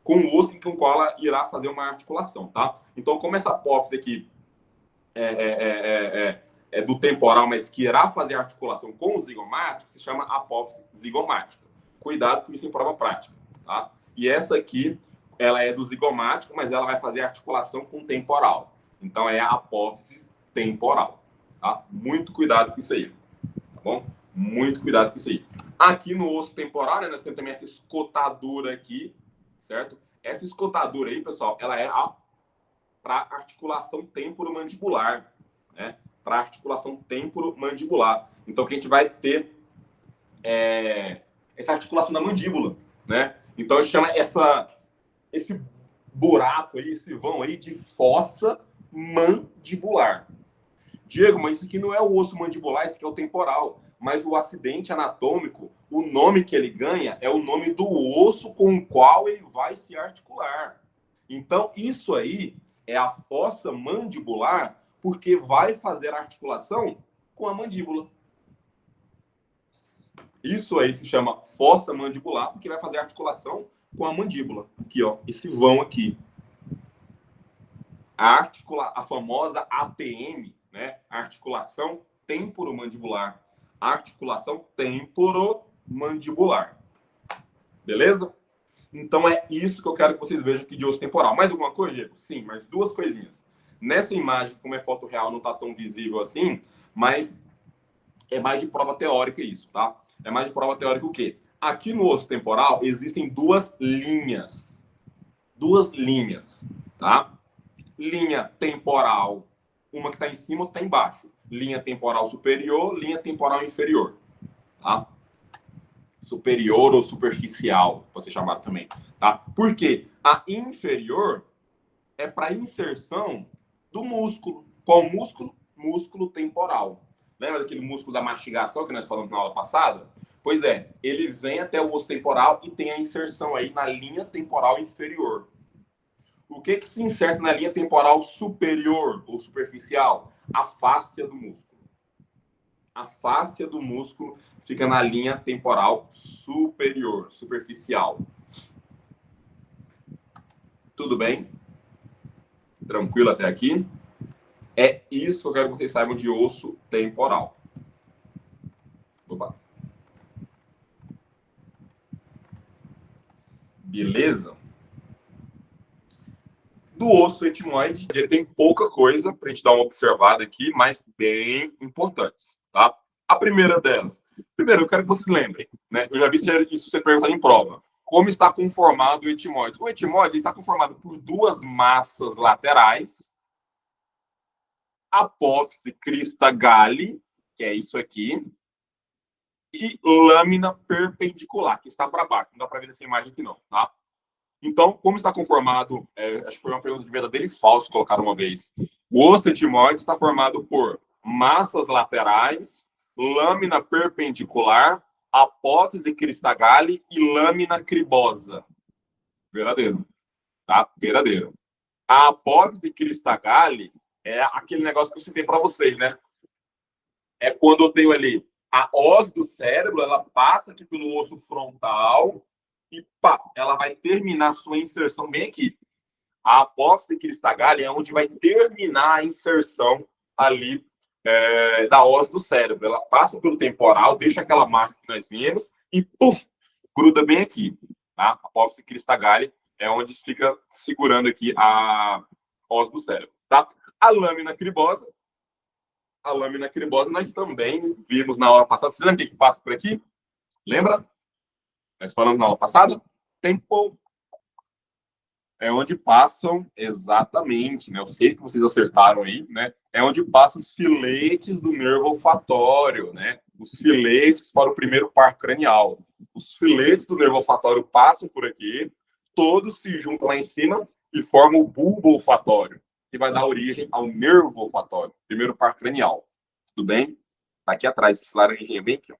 com o osso com o qual ela irá fazer uma articulação, tá? Então, como essa apófise aqui é do temporal, mas que irá fazer a articulação com o zigomático, se chama apófise zigomática. Cuidado com isso em prova prática, tá? E essa aqui, ela é do zigomático, mas ela vai fazer articulação com o temporal. Então, é a apófise temporal. Tá? Muito cuidado com isso aí. Tá bom? Muito cuidado com isso aí. Aqui no osso temporal, né, nós temos também essa escotadura aqui, certo? Essa escotadura aí, pessoal, ela é para articulação temporomandibular, né? Para articulação temporomandibular. Então, que a gente vai ter essa articulação da mandíbula, né? Então, chama esse buraco aí, esse vão aí de fossa mandibular. Diego, mas isso aqui não é o osso mandibular, isso aqui é o temporal. Mas o acidente anatômico, o nome que ele ganha é o nome do osso com o qual ele vai se articular. Então, isso aí é a fossa mandibular, porque vai fazer a articulação com a mandíbula. Isso aí se chama fossa mandibular, porque vai fazer a articulação com a mandíbula. Aqui, ó, esse vão aqui. A famosa ATM, né? Articulação temporomandibular. Articulação temporomandibular. Beleza? Então é isso que eu quero que vocês vejam aqui de osso temporal. Mais alguma coisa, Diego? Sim, mais duas coisinhas. Nessa imagem, como é foto real, não está tão visível assim, mas é mais de prova teórica isso, tá? É mais de prova teórica o quê? Aqui no osso temporal existem duas linhas. Duas linhas, tá? Linha temporal, uma que está em cima, outra está embaixo. Linha temporal superior, linha temporal inferior, tá? Superior ou superficial, pode ser chamado também, tá? Porque a inferior é para inserção do músculo. Qual músculo? Músculo temporal. Lembra daquele músculo da mastigação que nós falamos na aula passada? Pois é, ele vem até o osso temporal e tem a inserção aí na linha temporal inferior. O que se inserta na linha temporal superior ou superficial? A fáscia do músculo. A fáscia do músculo fica na linha temporal superior, superficial. Tudo bem? Tranquilo até aqui? É isso que eu quero que vocês saibam de osso temporal. Opa. Beleza? Do osso etimoide, ele tem pouca coisa para a gente dar uma observada aqui, mas bem importantes, tá? A primeira delas. Primeiro, eu quero que vocês lembrem, né? Eu já vi isso ser perguntado em prova. Como está conformado o etimoide? O etimoide está conformado por duas massas laterais, apófise, crista galli, que é isso aqui, e lâmina perpendicular, que está para baixo. Não dá para ver nessa imagem aqui não, tá? Então, como está conformado, acho que foi uma pergunta de verdadeiro e falso colocaram uma vez. O osso etimoide está formado por massas laterais, lâmina perpendicular, apófise, crista galli e lâmina cribosa. Verdadeiro, tá? Verdadeiro. A apófise crista galli é aquele negócio que eu citei para vocês, né? É quando eu tenho ali a os do cérebro, ela passa aqui pelo osso frontal e pá, ela vai terminar sua inserção bem aqui. A apófise crista galli é onde vai terminar a inserção ali da os do cérebro. Ela passa pelo temporal, deixa aquela marca que nós vimos e puf, gruda bem aqui. Tá? A apófise crista galli é onde fica segurando aqui a os do cérebro. Tá? A lâmina cribosa nós também vimos na aula passada. Você lembra o que passa por aqui? Lembra? Nós falamos na aula passada? Tempo. É onde passam, exatamente, né? Eu sei que vocês acertaram aí, né? É onde passam os filetes do nervo olfatório, né? Os filetes para o primeiro par cranial. Os filetes do nervo olfatório passam por aqui, todos se juntam lá em cima e formam o bulbo olfatório, que vai dar origem ao nervo olfatório, primeiro par cranial. Tudo bem? Tá aqui atrás, esse laranjinha bem aqui, ó.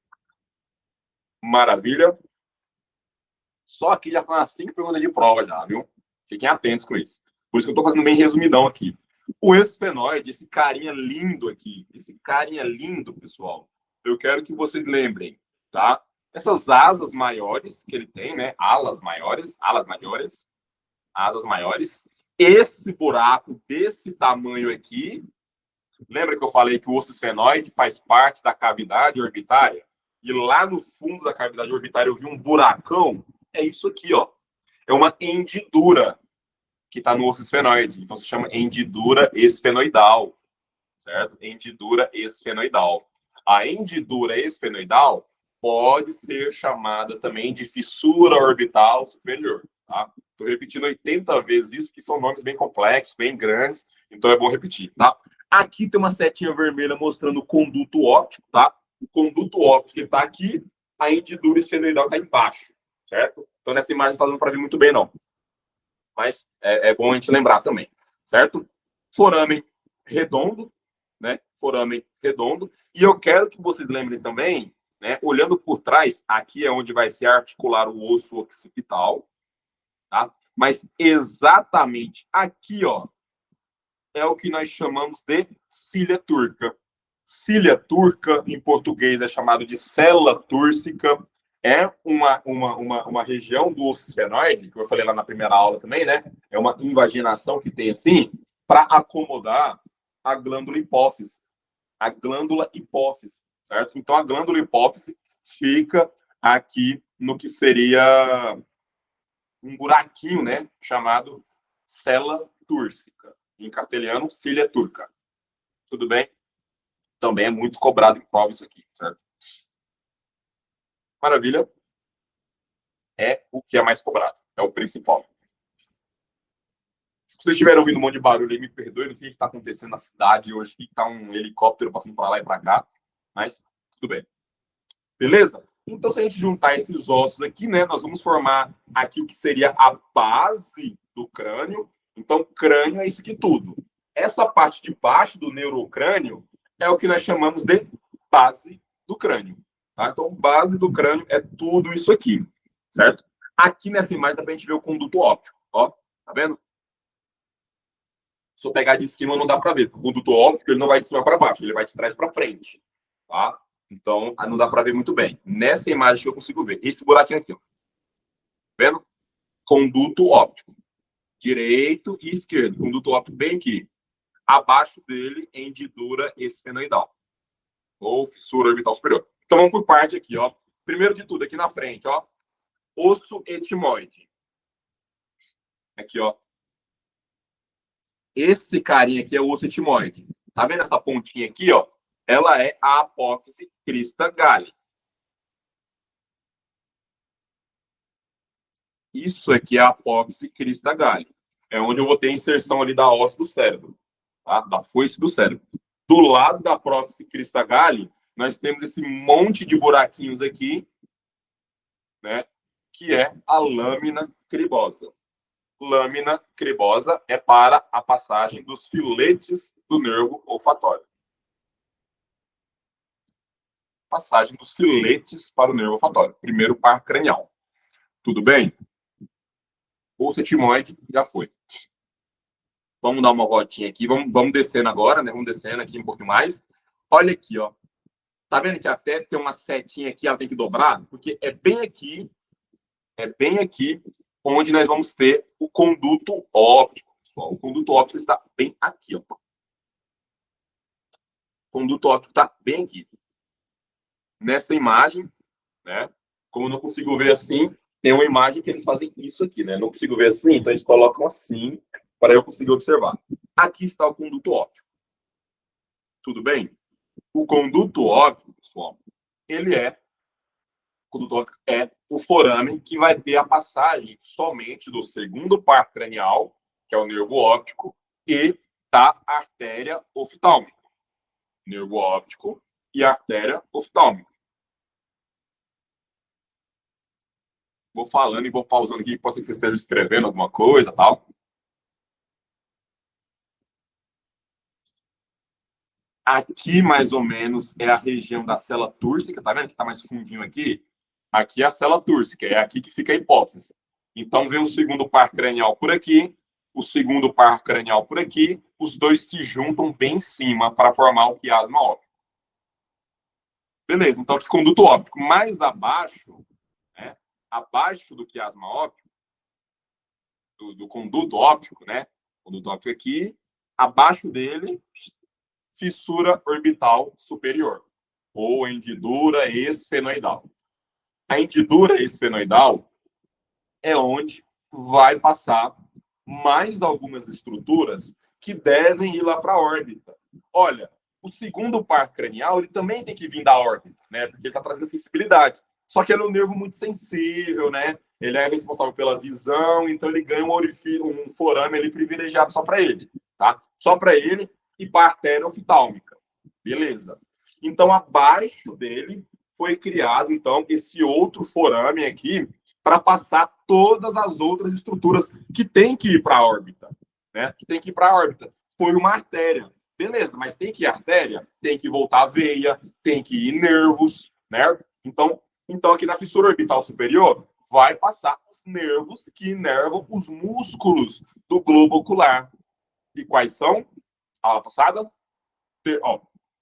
Maravilha. Só aqui já foi umas 5 perguntas de prova já, viu? Fiquem atentos com isso. Por isso que eu estou fazendo bem resumidão aqui. O esfenoide, esse carinha lindo aqui, esse carinha lindo, pessoal, eu quero que vocês lembrem, tá? Essas asas maiores que ele tem, né? Asas maiores. Esse buraco desse tamanho aqui. Lembra que eu falei que o osso esfenoide faz parte da cavidade orbitária? E lá no fundo da cavidade orbitária eu vi um buracão. É isso aqui, ó. É uma hendidura que está no osso esfenoide. Então, se chama hendidura esfenoidal, certo? Hendidura esfenoidal. A hendidura esfenoidal pode ser chamada também de fissura orbital superior, tá? Estou repetindo 80 vezes isso, porque são nomes bem complexos, bem grandes, então é bom repetir, tá? Aqui tem uma setinha vermelha mostrando o conduto óptico, tá? O conduto óptico está aqui, a hendidura esfenoidal está embaixo, certo? Então, nessa imagem não está dando para ver muito bem, não. Mas é bom a gente lembrar também, certo? Foramen redondo, né? Foramen redondo. E eu quero que vocês lembrem também, né? Olhando por trás, aqui é onde vai se articular o osso occipital, tá? Mas exatamente aqui, ó, é o que nós chamamos de cília turca. Cília turca, em português, é chamado de célula túrcica. É uma região do osso esfenoide, que eu falei lá na primeira aula também, né? É uma invaginação que tem assim, para acomodar a glândula hipófise. A glândula hipófise, certo? Então, a glândula hipófise fica aqui no que seria um buraquinho, né? Chamado célula túrcica. Em castelhano, cília turca. Tudo bem? Também é muito cobrado em prova isso aqui, certo? Maravilha. É o que é mais cobrado. É o principal. Se vocês estiverem ouvindo um monte de barulho aí, me perdoe. Não sei o que está acontecendo na cidade hoje. Que está um helicóptero passando para lá e para cá. Mas tudo bem. Beleza? Então, se a gente juntar esses ossos aqui, né, nós vamos formar aqui o que seria a base do crânio. Então, crânio é isso aqui tudo. Essa parte de baixo do neurocrânio é o que nós chamamos de base do crânio. Tá? Então, base do crânio é tudo isso aqui, certo? Aqui nessa imagem dá pra gente ver o conduto óptico, ó. Tá vendo? Se eu pegar de cima, não dá para ver. O conduto óptico, ele não vai de cima para baixo, ele vai de trás para frente, tá? Então, não dá para ver muito bem. Nessa imagem que eu consigo ver. Esse buraquinho aqui, ó. Tá vendo? Conduto óptico. Direito e esquerdo. Conduto óptico bem aqui. Abaixo dele, hendidura esfenoidal. Ou fissura orbital superior. Então, vamos por parte aqui, ó. Primeiro de tudo, aqui na frente, ó. Osso etimoide. Aqui, ó. Esse carinha aqui é o osso etimoide. Tá vendo essa pontinha aqui, ó? Ela é a apófise crista galli. Isso aqui é a apófise crista galli. É onde eu vou ter a inserção ali da ossa do cérebro, tá? Da foice do cérebro. Do lado da apófise crista galli, nós temos esse monte de buraquinhos aqui, né? Que é a lâmina cribosa. Lâmina cribosa é para a passagem dos filetes do nervo olfatório. Passagem dos filetes para o nervo olfatório. Primeiro par cranial. Tudo bem? Osso etimoide já foi. Vamos dar uma voltinha aqui. Vamos descendo agora, né? Vamos descendo aqui um pouquinho mais. Olha aqui, ó. Tá vendo que até tem uma setinha aqui, ela tem que dobrar? Porque é bem aqui onde nós vamos ter o conduto óptico, pessoal. O conduto óptico está bem aqui, ó. O conduto óptico está bem aqui. Nessa imagem, né? Como eu não consigo ver assim, tem uma imagem que eles fazem isso aqui, né? Não consigo ver assim, então eles colocam assim para eu conseguir observar. Aqui está o conduto óptico. Tudo bem? O conduto óptico, pessoal, o conduto óptico é o foramen que vai ter a passagem somente do segundo par cranial, que é o nervo óptico, e da artéria oftálmica. Nervo óptico e artéria oftálmica. Vou falando e vou pausando aqui, pode ser que vocês estejam escrevendo alguma coisa, tal. Aqui, mais ou menos, é a região da célula túrcica, tá vendo que tá mais fundinho aqui? Aqui é a célula túrcica, é aqui que fica a hipófise. Então, vem o segundo par cranial por aqui, o segundo par cranial por aqui, os dois se juntam bem em cima para formar o quiasma óptico. Beleza, então aqui conduto óptico. Mais abaixo, né, abaixo do quiasma óptico, do conduto óptico, né? Conduto óptico aqui, abaixo dele, fissura orbital superior, ou hendidura esfenoidal. A hendidura esfenoidal é onde vai passar mais algumas estruturas que devem ir lá para a órbita. Olha, o segundo par cranial ele também tem que vir da órbita, né? Porque ele está trazendo sensibilidade. Só que ele é um nervo muito sensível, né? Ele é responsável pela visão, então ele ganha um orifício, um forame ali privilegiado só para ele, tá? Só para ele e para a artéria oftalmica. Beleza. Então, abaixo dele foi criado, então, esse outro forame aqui para passar todas as outras estruturas que tem que ir para a órbita, né? Que tem que ir para a órbita. Foi uma artéria. Beleza, mas tem que ir artéria, tem que voltar a veia, tem que ir nervos, né? Então aqui na fissura orbital superior, vai passar os nervos que inervam os músculos do globo ocular. E quais são? Aula passada?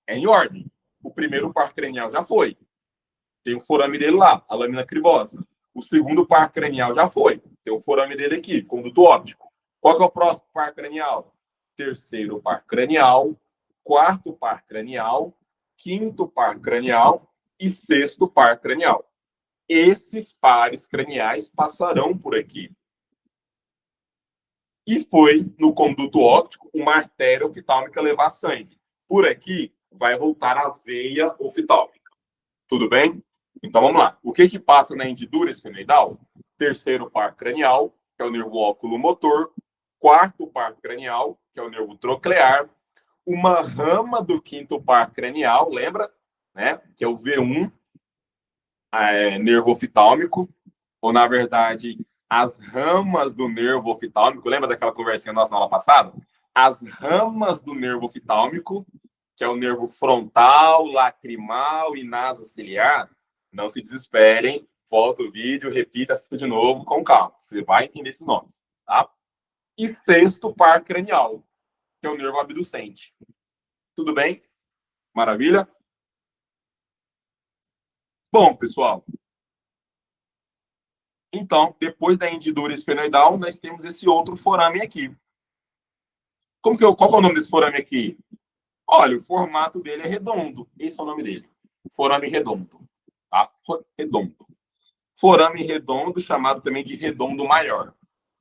É em ordem. O primeiro par cranial já foi. Tem o forame dele lá, a lâmina cribosa. O segundo par cranial já foi. Tem o forame dele aqui, conduto óptico. Qual que é o próximo par cranial? Terceiro par cranial, quarto par cranial, quinto par cranial e sexto par cranial. Esses pares craniais passarão por aqui. E foi no conduto óptico uma artéria oftálmica levar sangue. Por aqui vai voltar a veia oftálmica. Tudo bem? Então vamos lá. O que passa na hendidura esfenoidal? Terceiro par cranial, que é o nervo oculomotor. Quarto par cranial, que é o nervo troclear. Uma rama do quinto par cranial, lembra? Né? Que é o V1, nervo oftálmico. Ou, na verdade, as ramas do nervo oftálmico. Lembra daquela conversinha nossa na aula passada? As ramas do nervo oftálmico, que é o nervo frontal, lacrimal e nasociliar. Não se desesperem, volta o vídeo, repita, assista de novo com calma. Você vai entender esses nomes, tá? E sexto par cranial, que é o nervo abducente. Tudo bem? Maravilha? Bom, pessoal. Então, depois da hendidura esfenoidal, nós temos esse outro forame aqui. Qual é o nome desse forame aqui? Olha, o formato dele é redondo. Esse é o nome dele. Forame redondo. Tá? Redondo. Forame redondo, chamado também de redondo maior.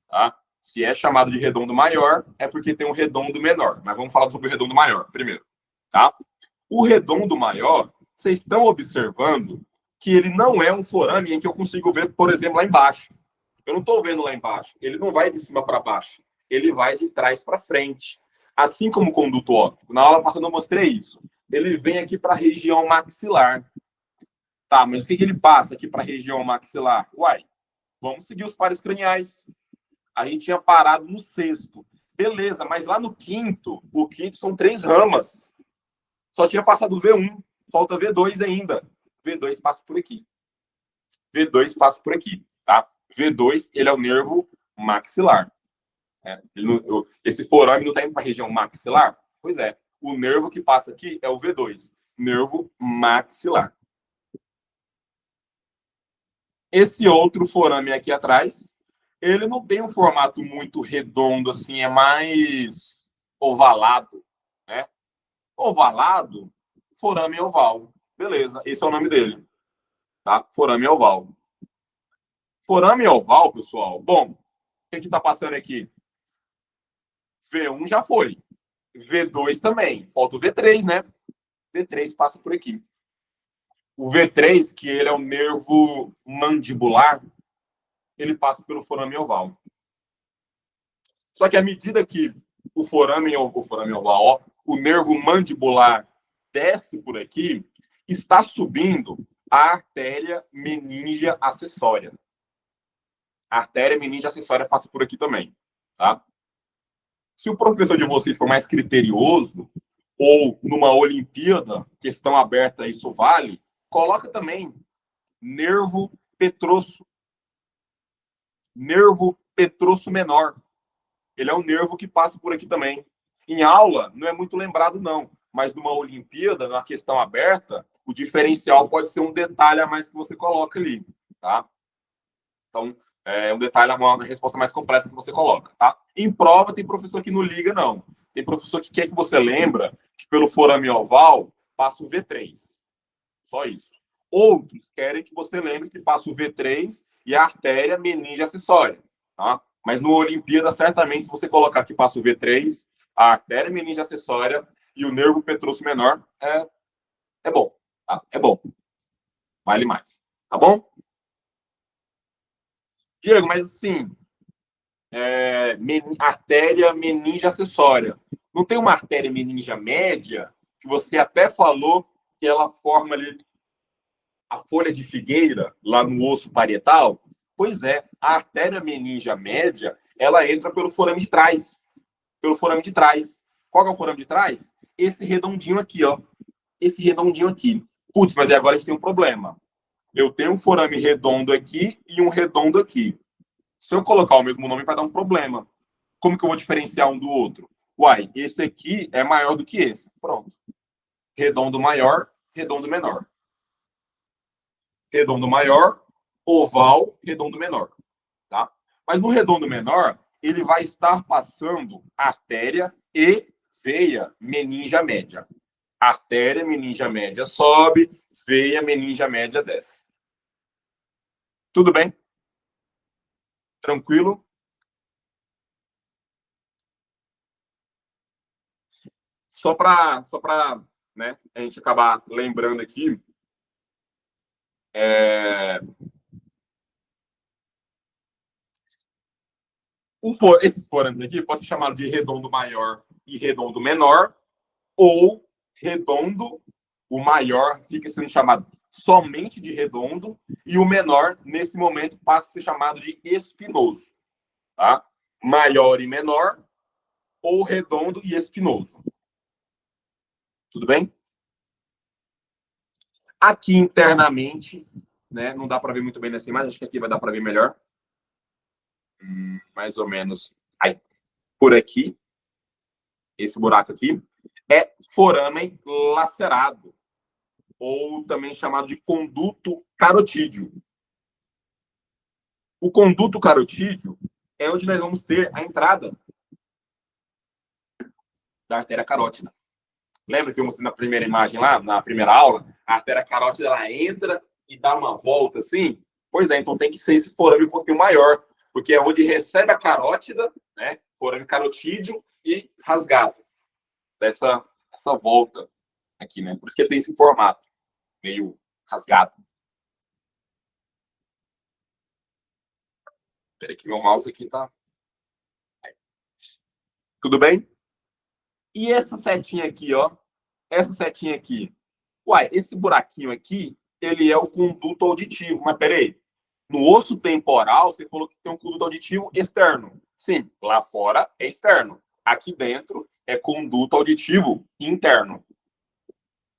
Tá? Se é chamado de redondo maior, é porque tem um redondo menor. Mas vamos falar sobre o redondo maior primeiro. Tá? O redondo maior, vocês estão observando que ele não é um forame em que eu consigo ver, por exemplo, lá embaixo. Eu não estou vendo lá embaixo. Ele não vai de cima para baixo. Ele vai de trás para frente. Assim como o conduto óptico. Na aula passada eu mostrei isso. Ele vem aqui para a região maxilar. Tá, mas o que ele passa aqui para a região maxilar? Uai, vamos seguir os pares craniais. A gente tinha parado no sexto. Beleza, mas lá no quinto, o quinto são 3 ramas. Só tinha passado o V1. Falta V2 ainda. V2 passa por aqui. V2 passa por aqui, tá? V2, ele é o nervo maxilar. Esse forame não está indo para a região maxilar? Pois é. O nervo que passa aqui é o V2, nervo maxilar. Esse outro forame aqui atrás, ele não tem um formato muito redondo, assim, é mais ovalado, né? Ovalado, forame oval. Beleza, esse é o nome dele, tá? Forame oval. Forame oval, pessoal, bom, o que está passando aqui? V1 já foi. V2 também. Falta o V3, né? V3 passa por aqui. O V3, que ele é o nervo mandibular, ele passa pelo forame oval. Só que à medida que o forame oval, ó, o nervo mandibular desce por aqui, está subindo a artéria meníngea acessória. A artéria meníngea acessória passa por aqui também, tá? Se o professor de vocês for mais criterioso, ou numa Olimpíada, questão aberta, isso vale, coloca também nervo petrosso. Nervo petrosso menor. Ele é um nervo que passa por aqui também. Em aula, não é muito lembrado, não. Mas numa Olimpíada, numa questão aberta, o diferencial pode ser um detalhe a mais que você coloca ali, tá? Então, é um detalhe, uma resposta mais completa que você coloca, tá? Em prova, tem professor que não liga, não. Tem professor que quer que você lembra que pelo forame oval passa o V3. Só isso. Outros querem que você lembre que passa o V3 e a artéria meninge acessória. tá? Mas no Olimpíada, certamente, se você colocar aqui, passa o V3, a artéria meninge acessória e o nervo petrôncio menor, é bom, tá? É bom. Vale mais, tá bom? Diego, mas assim, artéria meninge acessória. Não tem uma artéria meninge média que você até falou que ela forma ali a folha de figueira lá no osso parietal? Pois é, a artéria meninge média, ela entra pelo forame de trás. Pelo forame de trás. Qual é o forame de trás? Esse redondinho aqui, ó. Esse redondinho aqui. Putz, mas agora a gente tem um problema. Eu tenho um forame redondo aqui e um redondo aqui. Se eu colocar o mesmo nome, vai dar um problema. Como que eu vou diferenciar um do outro? Uai, esse aqui é maior do que esse. Pronto. Redondo maior, redondo menor. Redondo maior, oval, redondo menor. Tá? Mas no redondo menor, ele vai estar passando artéria e veia meninge média. Artéria meninge média sobe, veia meninge média desce. Tudo bem? Tranquilo? Só para né, a gente acabar lembrando aqui, esses forames aqui podem ser chamados de redondo maior e redondo menor, ou redondo, o maior fica sendo chamado somente de redondo, e o menor, nesse momento, passa a ser chamado de espinoso. Tá? Maior e menor, ou redondo e espinoso. Tudo bem? Aqui internamente, né, não dá para ver muito bem nessa imagem, acho que aqui vai dar para ver melhor. Mais ou menos aí, por aqui, esse buraco aqui, é foramen lacerado, ou também chamado de conduto carotídeo. O conduto carotídeo é onde nós vamos ter a entrada da artéria carótida. Lembra que eu mostrei na primeira imagem lá, na primeira aula? A artéria carótida, ela entra e dá uma volta assim? Pois é, então tem que ser esse forame um pouquinho maior, porque é onde recebe a carótida, né? Forame carotídeo e rasgado. Essa volta aqui, né? Por isso que ele tem esse formato meio rasgado. Espera que meu mouse aqui tá. Tudo bem? E essa setinha aqui, ó. Essa setinha aqui. Uai, esse buraquinho aqui, ele é o conduto auditivo. Mas peraí. No osso temporal, você falou que tem um conduto auditivo externo. Sim, lá fora é externo. Aqui dentro é conduto auditivo interno.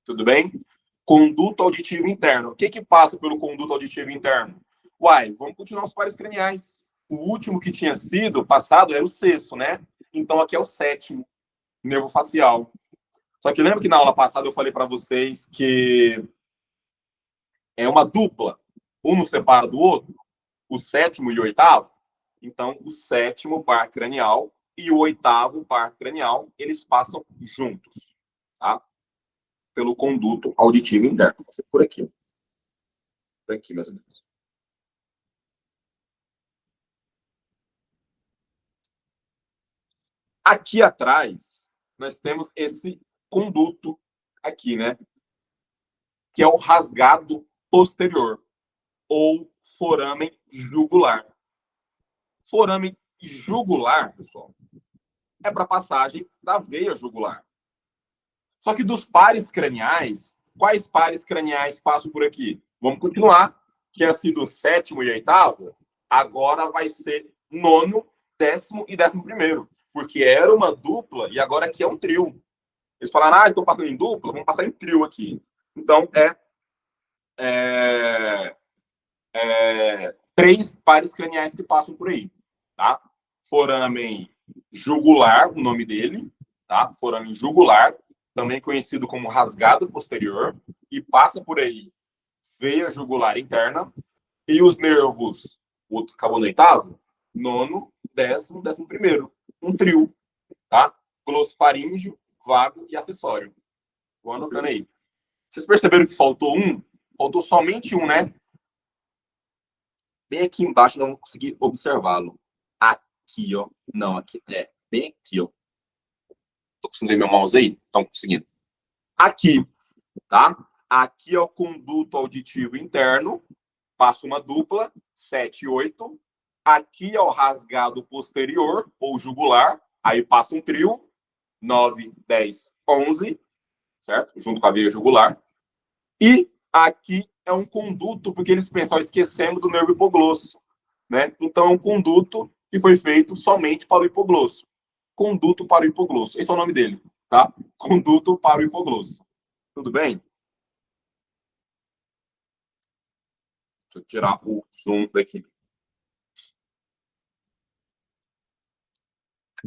Tudo bem? Conduto auditivo interno. O que que passa pelo conduto auditivo interno? Uai, vamos continuar os pares craniais. O último que tinha sido passado era o sexto, né? Então aqui é o sétimo, nervo facial. Só que lembra que na aula passada eu falei para vocês que é uma dupla, um não separa do outro, o sétimo e o oitavo? Então, o sétimo par cranial e o oitavo par cranial, eles passam juntos, tá? Pelo conduto auditivo interno. Vai ser por aqui. Por aqui, mais ou menos. Aqui atrás, nós temos esse conduto aqui, né? Que é o rasgado posterior, ou foramen jugular. Foramen jugular, pessoal, é para passagem da veia jugular. Só que dos pares craniais, quais pares craniais passam por aqui? Vamos continuar, que é assim do sétimo e oitavo, agora vai ser nono, décimo e 11º, porque era uma dupla e agora aqui é um trio. Eles falaram, estão passando em dupla, vamos passar em trio aqui. Então, três pares craniais que passam por aí, tá? Foramen jugular, o nome dele, tá? Foramen jugular, também conhecido como rasgado posterior, e passa por aí veia jugular interna e os nervos, o outro acabou no oitavo, nono, décimo, 11º, um trio, tá? Glossofaríngeo, vago e acessório. Vou anotando aí. Vocês perceberam que faltou um? Faltou somente um, né? Bem aqui embaixo, não vamos conseguir observá-lo. Aqui, ó. Não, aqui. É, bem aqui, ó. Tô conseguindo ver meu mouse aí? Estão conseguindo. Aqui, tá? Aqui é o conduto auditivo interno. Passa uma dupla, 7 e 8. Aqui é o rasgado posterior, ou jugular. Aí passa um trio, 9, 10, 11, certo? Junto com a veia jugular. E aqui é um conduto, porque eles pensam, esquecendo do nervo hipoglosso, né? Então é um conduto que foi feito somente para o hipoglosso. Conduto para o hipoglosso. Esse é o nome dele, tá? Conduto para o hipoglosso. Tudo bem? Deixa eu tirar o zoom daqui.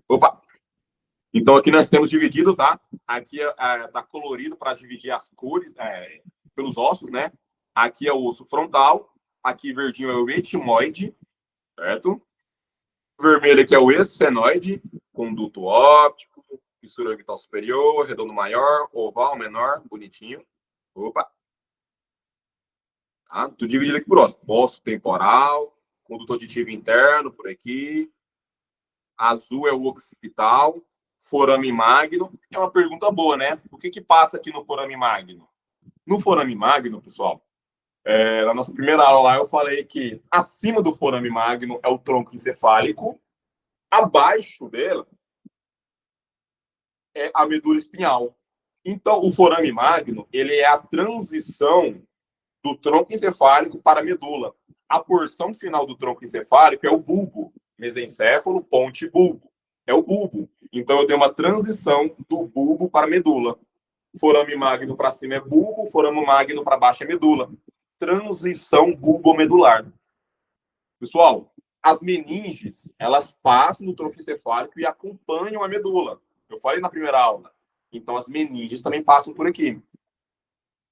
Opa! Então aqui nós temos dividido, tá? Aqui tá colorido para dividir as cores pelos ossos, né? Aqui é o osso frontal, aqui verdinho é o etimoide, certo? Vermelho aqui é o esfenoide, conduto óptico, fissura orbital superior, redondo maior, oval menor, bonitinho. Opa! Tá? Tudo dividido aqui por osso. Osso temporal, conduto auditivo interno por aqui. Azul é o occipital, forame magno. É uma pergunta boa, né? O que passa aqui no forame magno? No forame magno, pessoal, na nossa primeira aula lá eu falei que acima do forame magno é o tronco encefálico, abaixo dele é a medula espinhal. Então, o forame magno, ele é a transição do tronco encefálico para a medula. A porção final do tronco encefálico é o bulbo, mesencéfalo, ponte bulbo. É o bulbo. Então, eu tenho uma transição do bulbo para a medula. Forame magno para cima é bulbo, forame magno para baixo é medula. Transição bulbomedular. Pessoal, as meninges, elas passam no tronco encefálico e acompanham a medula. Eu falei na primeira aula. Então, as meninges também passam por aqui.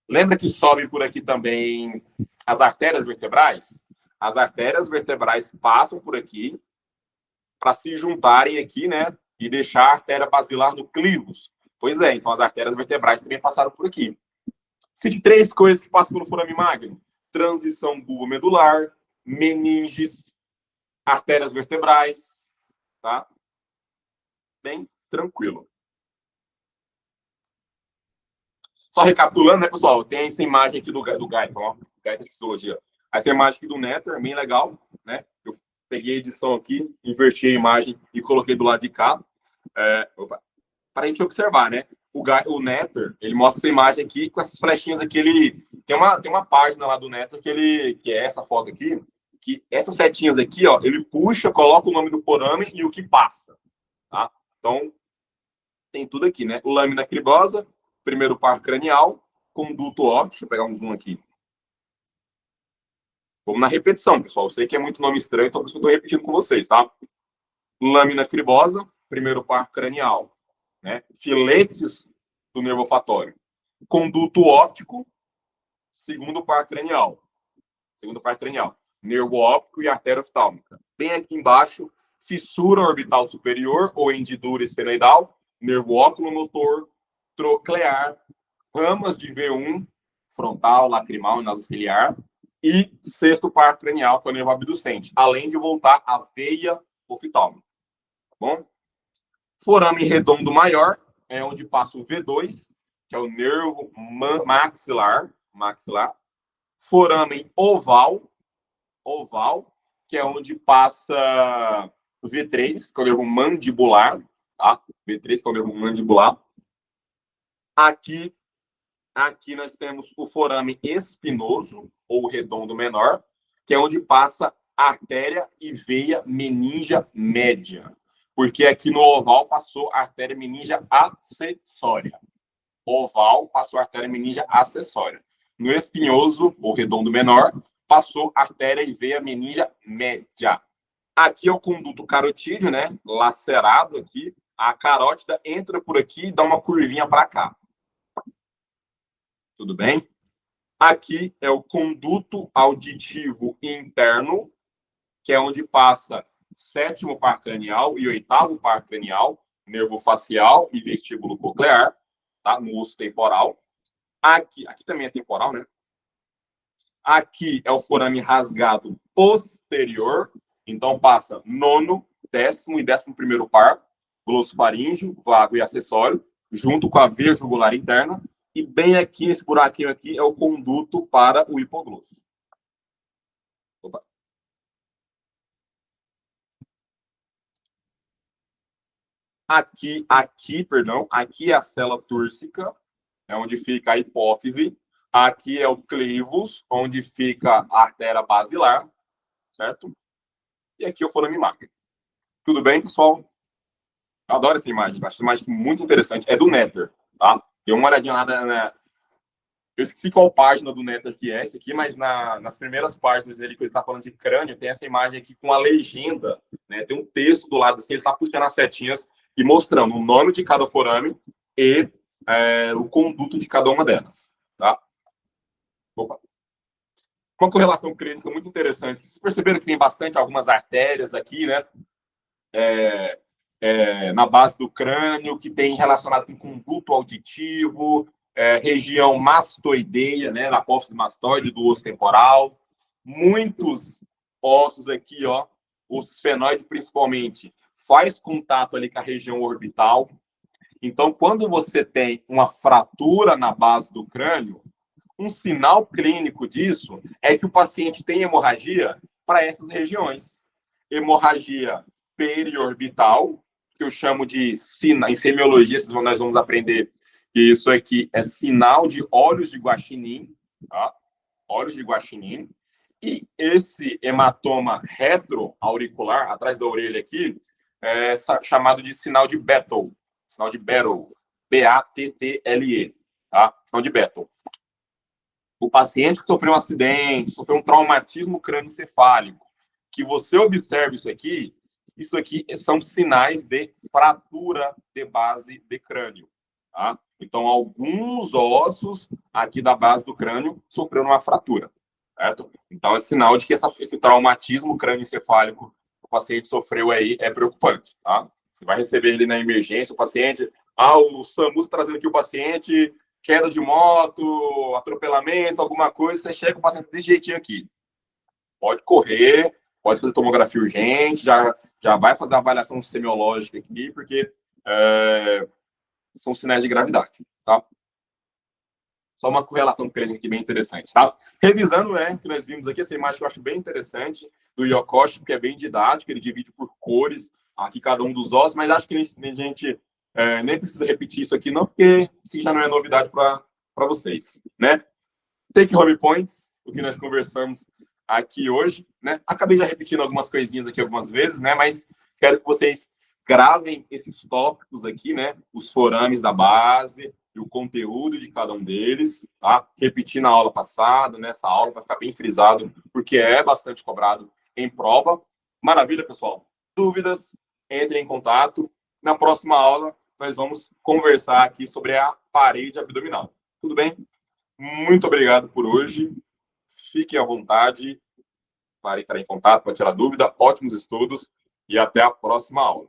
Lembra que sobe por aqui também as artérias vertebrais? As artérias vertebrais passam por aqui para se juntarem aqui, né? E deixar a artéria basilar no clílus. Pois é, então as artérias vertebrais também passaram por aqui. Cite 3 coisas que passam pelo forame magno: transição bulbomedular, meninges, artérias vertebrais, tá? Bem tranquilo. Só recapitulando, né, pessoal? Tem essa imagem aqui do Gaita, ó, Gaita de Fisiologia. Essa imagem aqui do Nether, bem legal, né? Eu peguei a edição aqui, inverti a imagem e coloquei do lado de cá. Para a gente observar, né? O Nether, ele mostra essa imagem aqui com essas flechinhas aqui. Ele tem uma página lá do Nether que é essa foto aqui, que essas setinhas aqui, ó, ele puxa, coloca o nome do forame e o que passa, tá? Então, tem tudo aqui, né? Lâmina cribosa, primeiro par cranial, conduto óptico. Deixa eu pegar um zoom aqui. Vamos na repetição, pessoal. Eu sei que é muito nome estranho, então por isso que eu estou repetindo com vocês, tá? Lâmina cribosa, primeiro par cranial, né? Filetes do nervo olfatório. Conduto óptico, segundo par cranial. Segundo par cranial. Nervo óptico e artéria oftálmica. Bem aqui embaixo, fissura orbital superior ou hendidura esfenoidal, nervo oculomotor, troclear, ramas de V1, frontal, lacrimal e nasociliar, e sexto par cranial, que é o nervo abducente, além de voltar à veia oftálmica. Tá bom? Forame redondo maior é onde passa o V2, que é o nervo maxilar. Foramen oval, que é onde passa o V3, que é o nervo mandibular, tá? V3, que é o nervo mandibular. Aqui nós temos o forame espinoso, ou redondo menor, que é onde passa a artéria e veia meningia média. Porque aqui no oval passou a artéria meningia acessória. Oval passou a artéria meningia acessória. No espinhoso, ou redondo menor, passou a artéria e veia meningia média. Aqui é o conduto carotídeo, né? Lacerado aqui. A carótida entra por aqui e dá uma curvinha para cá. Tudo bem? Aqui é o conduto auditivo interno, que é onde passa sétimo par cranial e oitavo par cranial, nervo facial e vestíbulo coclear, tá? No osso temporal. Aqui também é temporal, né? Aqui é o forame rasgado posterior, Então, passa nono, décimo e 11º par, glossofaríngeo, vago e acessório, junto com a veia jugular interna, e bem aqui, nesse buraquinho aqui, é o conduto para o hipoglosso. Opa. Aqui é a célula túrcica, é onde fica a hipófise. Aqui é o clivus, onde fica a artéria basilar, certo? E aqui é o forame magno. Tudo bem, pessoal? Eu adoro essa imagem, acho essa imagem muito interessante. É do Netter, tá? Deu uma olhadinha lá na... Eu esqueci qual página do Netter que é esse aqui, mas nas primeiras páginas dele, que ele tá falando de crânio, tem essa imagem aqui com a legenda, né? Tem um texto do lado assim, ele tá puxando as setinhas e mostrando o nome de cada forame e o conduto de cada uma delas, tá? Opa. Uma correlação clínica muito interessante. Vocês perceberam que tem bastante algumas artérias aqui, né? Na base do crânio, que tem relacionado com conduto auditivo, região mastoideia, né? Na apófise mastoide do osso temporal. Muitos ossos aqui, ó, o esfenoide principalmente, faz contato ali com a região orbital. Então, quando você tem uma fratura na base do crânio, um sinal clínico disso é que o paciente tem hemorragia para essas regiões. Hemorragia periorbital, que eu chamo de em semiologia, nós vamos aprender que isso aqui é sinal de olhos de guaxinim, tá? Olhos de guaxinim. E esse hematoma retroauricular, atrás da orelha aqui, é chamado de sinal de Battle. Sinal de Battle. B-A-T-T-L-E. Tá? Sinal de Battle. O paciente que sofreu um acidente, sofreu um traumatismo crânioencefálico, que você observe isso aqui são sinais de fratura de base de crânio. Tá? Então, alguns ossos aqui da base do crânio sofreram uma fratura. Certo? Então, é sinal de que esse traumatismo crânioencefálico que o paciente sofreu aí é preocupante. Tá? Você vai receber ele na emergência, o paciente... o SAMU está trazendo aqui o paciente... queda de moto, atropelamento, alguma coisa, você chega com o paciente desse jeitinho aqui. Pode correr, pode fazer tomografia urgente, já vai fazer a avaliação semiológica aqui, porque são sinais de gravidade, tá? Só uma correlação clínica aqui bem interessante, tá? Revisando, né, que nós vimos aqui, essa imagem que eu acho bem interessante, do Yokoshi, porque é bem didático, ele divide por cores, aqui cada um dos ossos, mas acho que a gente nem precisa repetir isso aqui, não, porque isso já não é novidade para vocês, né? Take home points, o que nós conversamos aqui hoje, né? Acabei já repetindo algumas coisinhas aqui algumas vezes, né? Mas quero que vocês gravem esses tópicos aqui, né? Os forames da base e o conteúdo de cada um deles, tá? Repetir na aula passada, nessa aula, para ficar bem frisado, porque é bastante cobrado em prova. Maravilha, pessoal? Dúvidas? Entrem em contato. Na próxima aula, nós vamos conversar aqui sobre a parede abdominal. Tudo bem? Muito obrigado por hoje. Fiquem à vontade para entrar em contato, para tirar dúvida. Ótimos estudos e até a próxima aula.